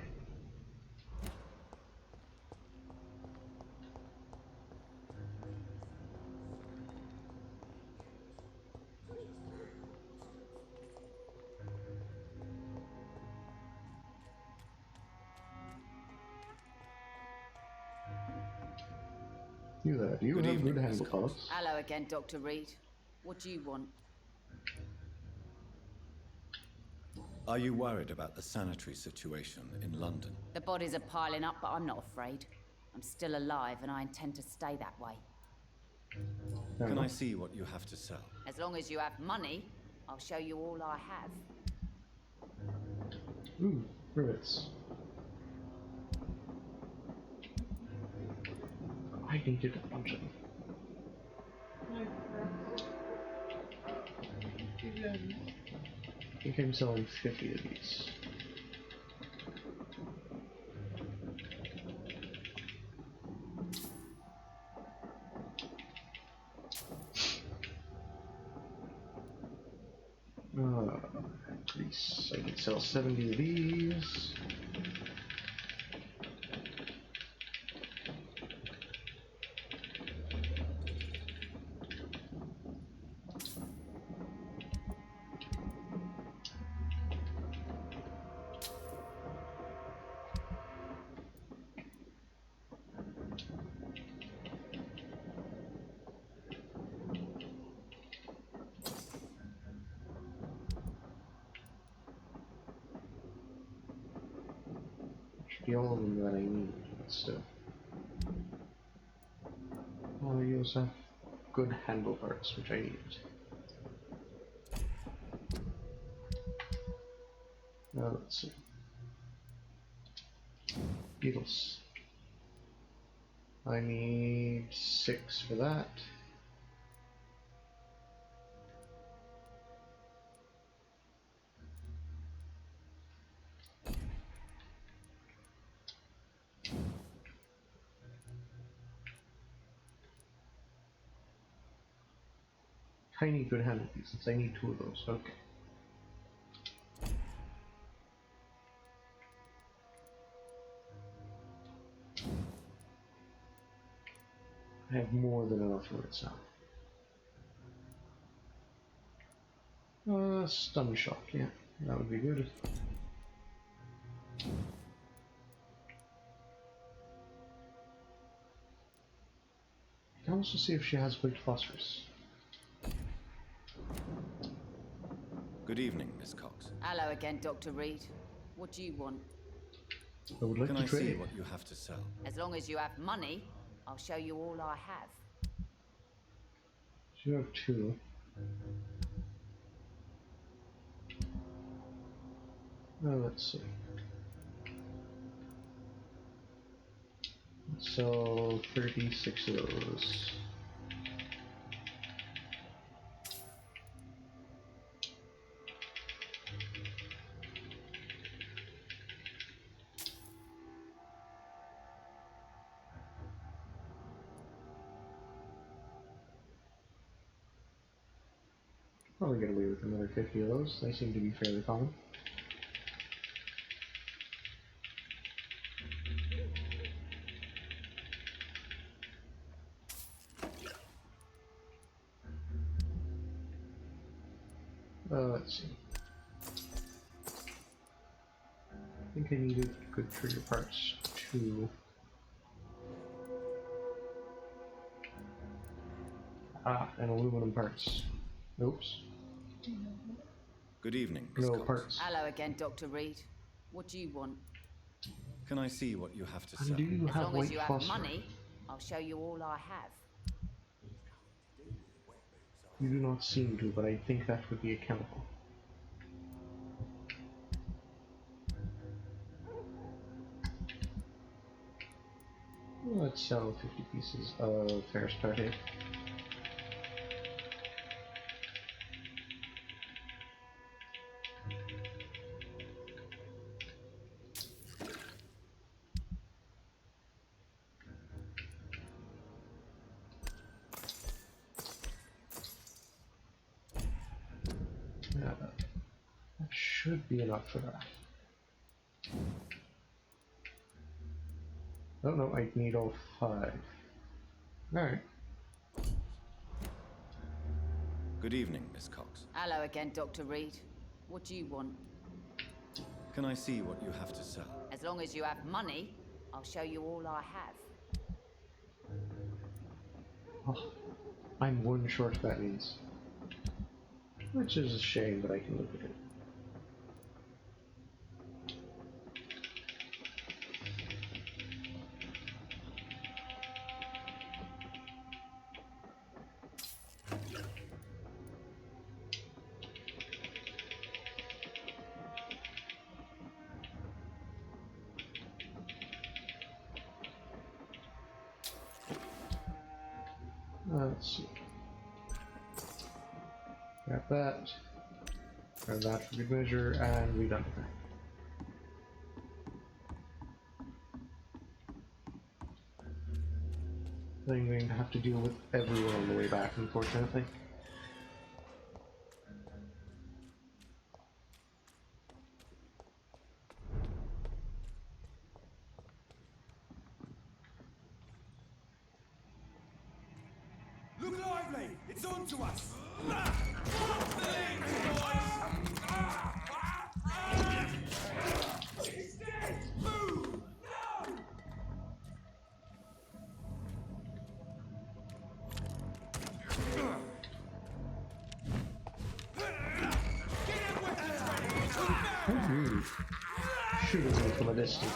You there, do you have good handle cards? Hello again, Dr. Reed. What do you want? Are you worried about the sanitary situation in London? The bodies are piling up, but I'm not afraid. I'm still alive, and I intend to stay that way. Can I see what you have to sell? As long as you have money, I'll show you all I have. Ooh, rivets. I needed a bunch of them. I think I'm selling 50 of these. Grease. I can sell 70 of these. Should be all of them that I need, but still. Oh, you also have good handle parts, which I need. Now let's see. Beetles. I need 6 for that. I need good handle pieces. I need 2 of those. Okay. I have more than enough for it now. Stun shock, yeah, that would be good. I can also see if she has white phosphorus. Good evening, Miss Cox. Hello again, Dr. Reed. What do you want? I would like Can to I trade. see what you have to sell? As long as you have money, I'll show you all I have. You have 2. Let's see. So 36 of those. Probably get away with another 50 of those. They seem to be fairly common. Let's see. I think I needed good trigger parts too. And aluminum parts. Oops. Good evening, Miss No Cox. parts. Hello again, Dr. Reed. What do you want? Can I see what you have to And sell? do you As have long white as you have phosphorus? money, I'll show you all I have. You do not seem to, but I think that would be a chemical. Let's sell 50 pieces of ferrous tartate. That should be enough for that. Oh no, I need all 5. Alright. Good evening, Miss Cox. Hello again, Dr. Reed. What do you want? Can I see what you have to sell? As long as you have money, I'll show you all I have. Oh, I'm 1 short, that means. Which is a shame, but I can live with it. Let's see. Grab that. Grab that for good measure, and we're done with that. I'm going to have to deal with everyone on the way back, unfortunately. Look lively! It's on to us! He's dead! Move! No! How rude. Shooting me from a distance.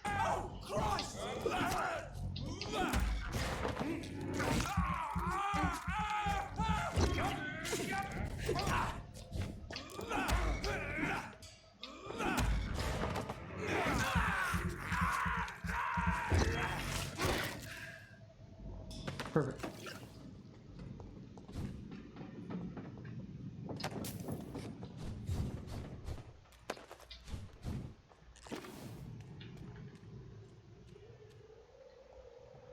Oh, Christ! Perfect.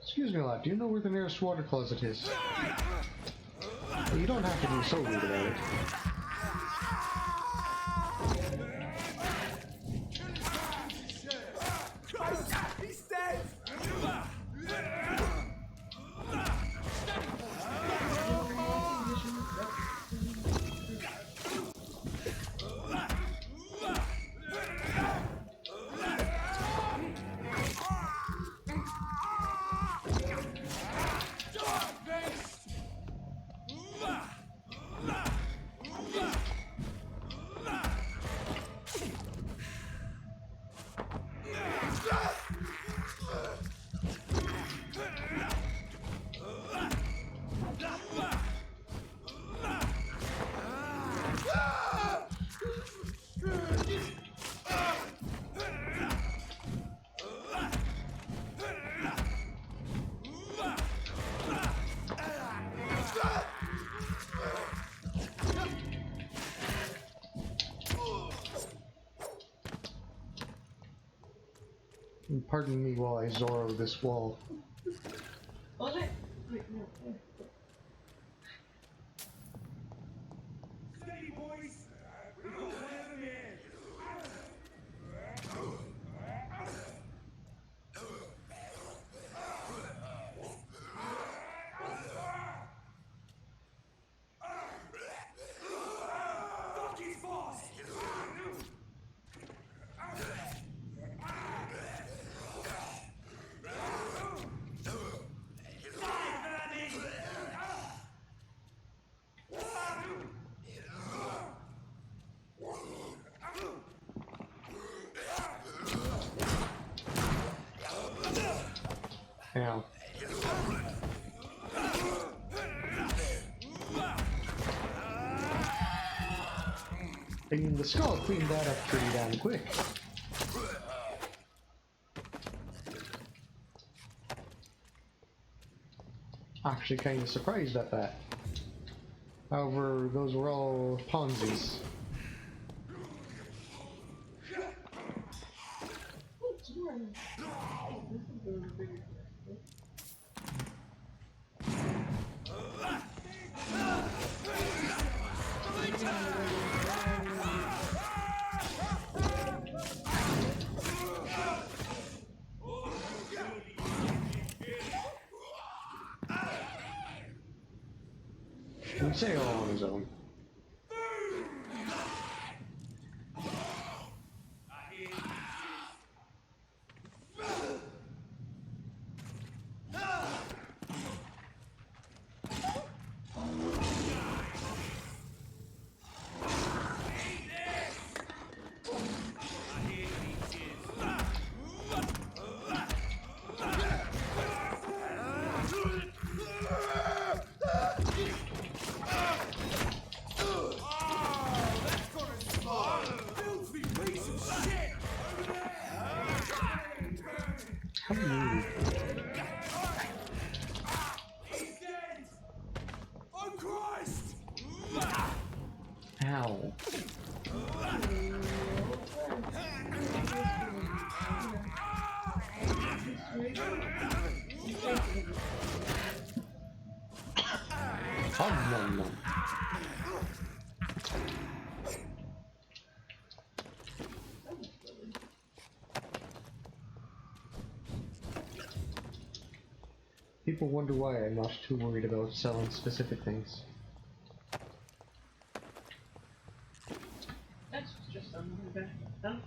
Excuse me, lad. Do you know where the nearest water closet is? Well, you don't have to be so rude about it. Christ! He's dead! Pardon me while I Zorro this wall. Oh, wait, no. Steady, boys! We've got one of them here! Fuck his boss! Ow. I mean, the skull cleaned that up pretty damn quick. Actually kind of surprised at that. However, those were all Ponzi's. He say all on his own. How rude. Oh Christ! Ow. Nom nom. People wonder why I'm not too worried about selling specific things. That's just another bad.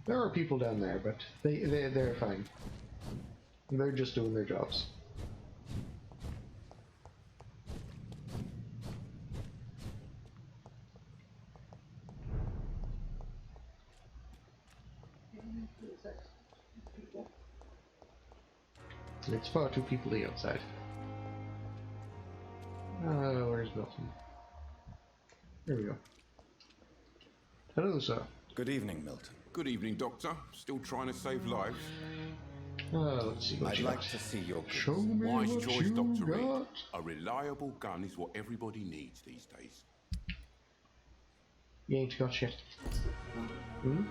There are people down there, but they're fine. They're just doing their jobs. It's far too peoply outside. Where's Milton? There we go. Hello, sir. Good evening, Milton. Good evening, Doctor. Still trying to save lives? Let's see what I'd you like got. to see your Show me Wise what choice, you Dr. Reed. got. A reliable gun is what everybody needs these days. You ain't got shit. Hmm?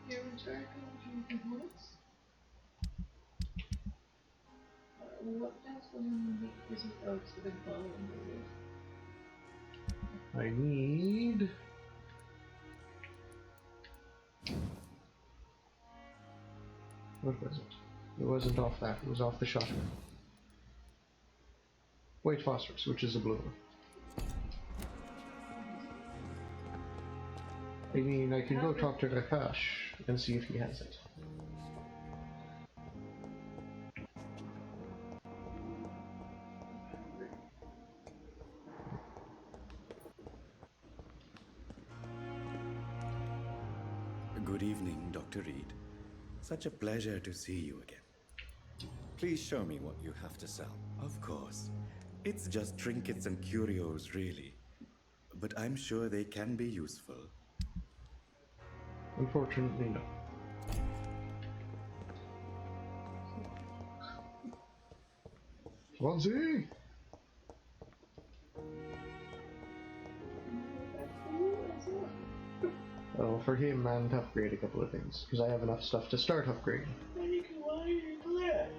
You're in charge of components? What does one make this out to the bone? I need... What was it? It wasn't off that, it was off the shotgun. White phosphorus, which is a blue one. I mean, I can go talk to Rakash and see if he has it. Good evening, Dr. Reed. Such a pleasure to see you again. Please show me what you have to sell. Of course. It's just trinkets and curios, really. But I'm sure they can be useful. Unfortunately, no. Swansea! for him and to upgrade a couple of things, because I have enough stuff to start upgrading. And you can water your plant.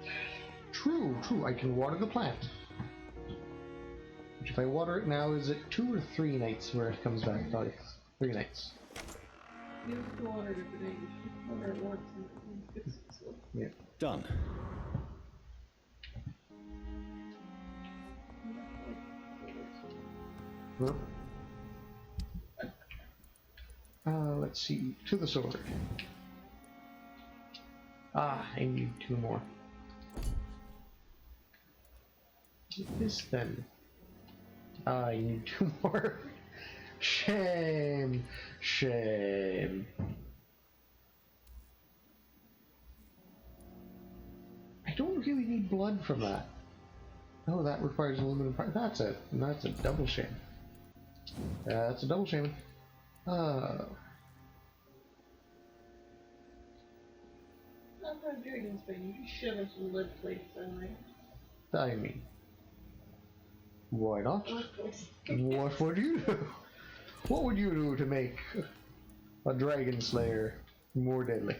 True, I can water the plant. Which if I water it now, is it 2 or 3 nights where it comes back? Oh, yes. 3 nights. You have to water it every day. You should water it once and fix it. So. Yeah. Done. Let's see. To the sword. I need 2 more. This then. I need 2 more. Shame. I don't really need blood from that. Oh, that requires aluminum part. That's a double shame. That's a double shame. Not for Dragon's Bane, you just shove in some lead plates anyway. I mean, why not? What would you do? What would you do to make a Dragon Slayer more deadly?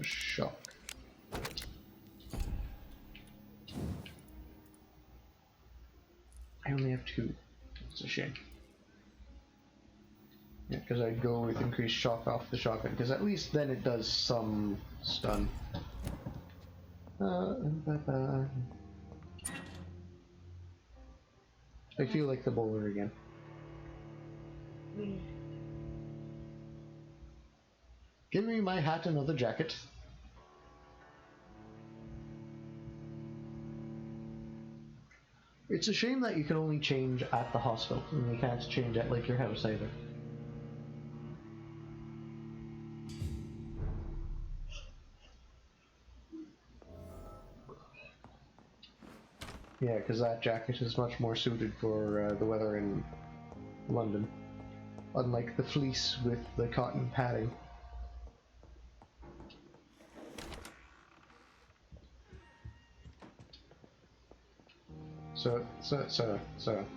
Shock. I only have 2. It's a shame. Yeah, because I'd go with increased shock off the shotgun, because at least then it does some stun. I feel like the bowler again. Give me my hat and another jacket. It's a shame that you can only change at the hospital, and you can't change at like your house either. Yeah, because that jacket is much more suited for the weather in London, unlike the fleece with the cotton padding. So,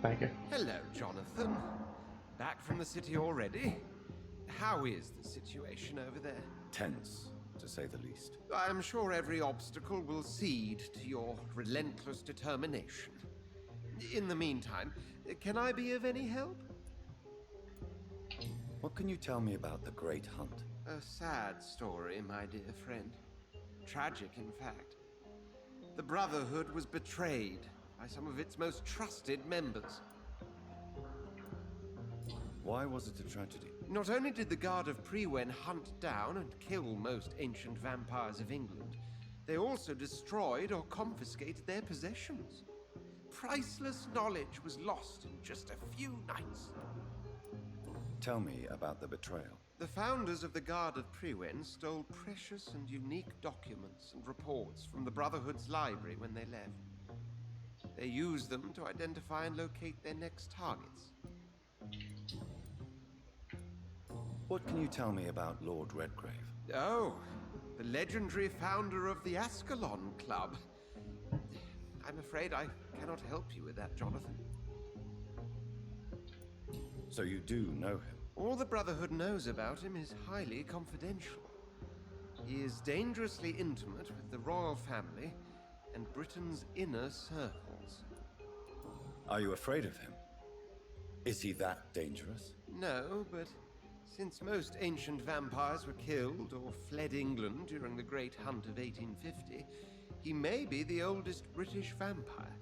thank you. Hello, Jonathan. Back from the city already? How is the situation over there? Tense, to say the least. I'm sure every obstacle will cede to your relentless determination. In the meantime, can I be of any help? What can you tell me about the Great Hunt? A sad story, my dear friend. Tragic, in fact. The Brotherhood was betrayed by some of its most trusted members. Why was it a tragedy? Not only did the Guard of Prewen hunt down and kill most ancient vampires of England, they also destroyed or confiscated their possessions. Priceless knowledge was lost in just a few nights. Tell me about the betrayal. The founders of the Guard of Prewen stole precious and unique documents and reports from the Brotherhood's library when they left. They used them to identify and locate their next targets. What can you tell me about Lord Redgrave? Oh, the legendary founder of the Ascalon Club. I'm afraid I cannot help you with that, Jonathan. So you do know him? All the Brotherhood knows about him is highly confidential. He is dangerously intimate with the royal family and Britain's inner circles. Are you afraid of him? Is he that dangerous? No, but since most ancient vampires were killed or fled England during the Great Hunt of 1850, he may be the oldest British vampire.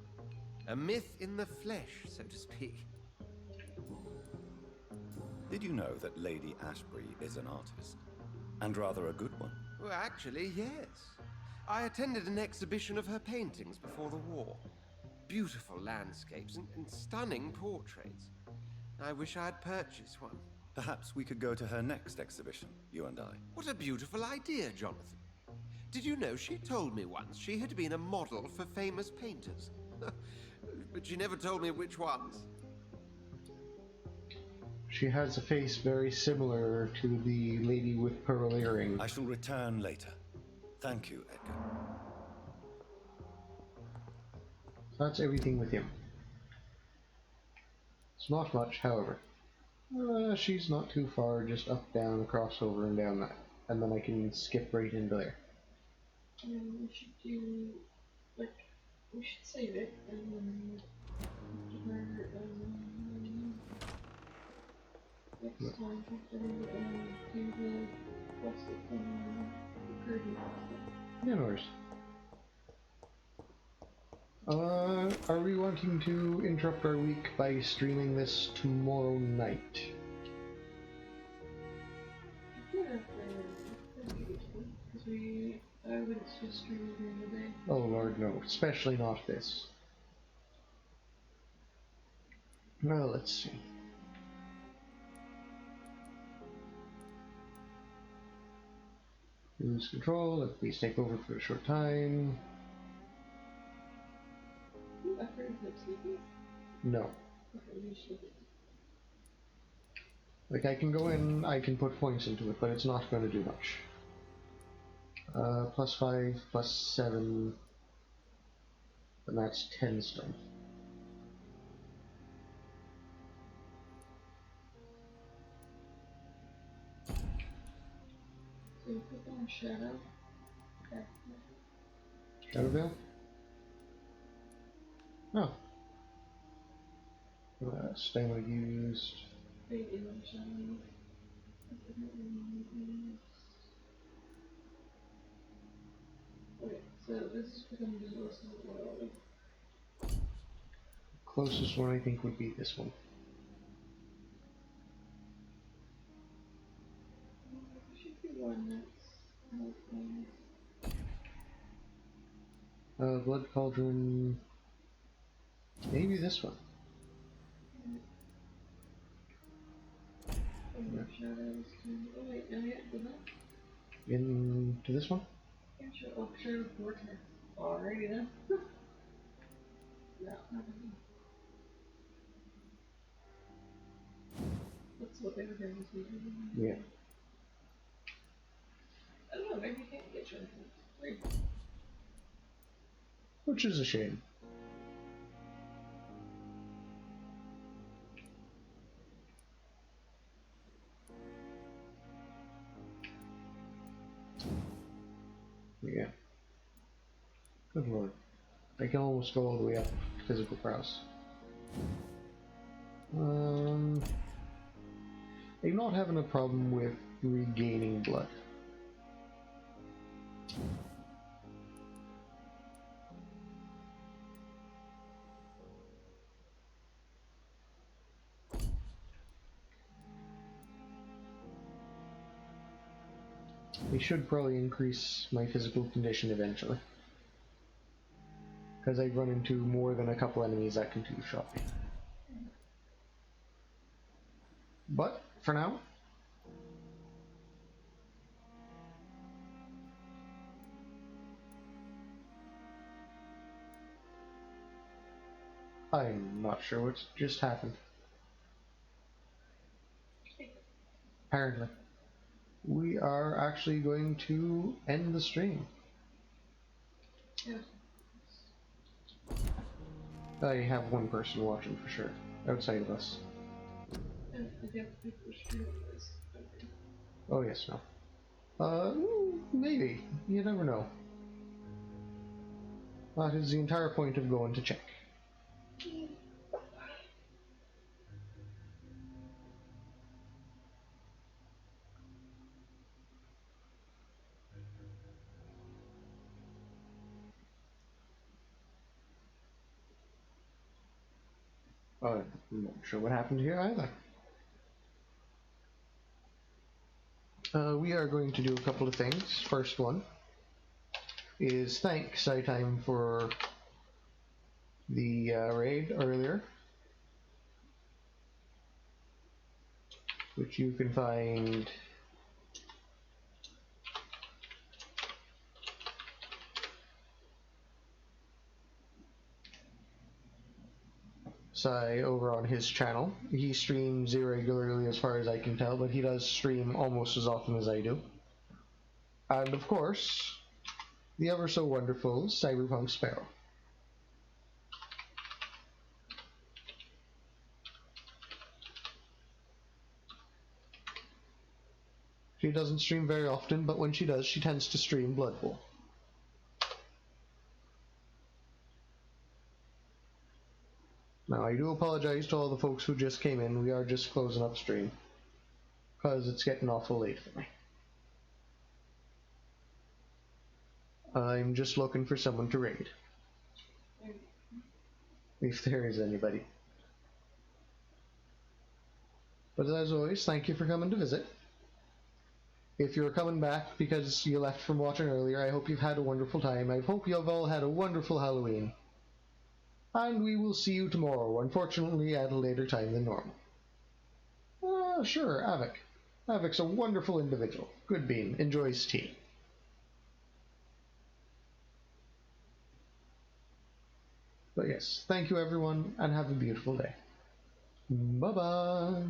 A myth in the flesh, so to speak. Did you know that Lady Ashbury is an artist? And rather a good one? Well, actually, yes. I attended an exhibition of her paintings before the war. Beautiful landscapes and stunning portraits. I wish I had purchased one. Perhaps we could go to her next exhibition, you and I. What a beautiful idea, Jonathan. Did you know she told me once she had been a model for famous painters? But she never told me which ones. She has a face very similar to the lady with pearl earrings. I shall return later. Thank you, Edgar. That's everything with him. It's not much, however. She's not too far, just up, down, across, over, and down that. And then I can skip right into there. We should do, like, we should save it, and then next time after do the quest from the Kirby. Yeah, no worries. Are we wanting to interrupt our week by streaming this tomorrow night? Because I wouldn't just stream it during the day. Oh lord, no. Especially not this. Well, let's see. Lose control, let please take over for a short time. No. Like, I can go in, I can put points into it, but it's not going to do much. +5, +7, and that's 10 strength. So you put down Shadow. Okay. Shadow Veil? Oh. Stamina used. Okay, so this is becoming the list of the Closest one I think would be this one. should be one that's Blood Cauldron. Maybe this one. Shadows oh wait, no, yeah, did that? Into this one? Yeah, sure. Oh, Shadow Vortex. Alrighty then. No, that's what they were going to do. Yeah. I don't know, maybe you can't get Shadow Vortex. Which is a shame. Yeah. Good lord. I can almost go all the way up physical prowess. I'm not having a problem with regaining blood. They should probably increase my physical condition eventually. Because I run into more than a couple enemies that can two-shot me. But, for now, I'm not sure what just happened. Apparently. We are actually going to end the stream. Yeah. I have one person watching for sure, outside of us. And I guess people are streaming this. Oh yes, no. Maybe. You never know. That is the entire point of going to check. I'm not sure what happened here either. We are going to do a couple of things. First one is thank SciTime for the raid earlier, which you can find over on his channel. He streams irregularly as far as I can tell, but he does stream almost as often as I do. And of course, the ever so wonderful Cyberpunk Sparrow. She doesn't stream very often, but when she does, she tends to stream Blood Bowl. Now, I do apologize to all the folks who just came in. We are just closing up stream, because it's getting awful late for me. I'm just looking for someone to raid. If there is anybody. But as always, thank you for coming to visit. If you're coming back because you left from watching earlier, I hope you've had a wonderful time. I hope you've all had a wonderful Halloween. And we will see you tomorrow, unfortunately at a later time than normal. Sure, Avik. Avik's a wonderful individual. Good bean. Enjoys tea. But yes, thank you everyone, and have a beautiful day. Bye-bye.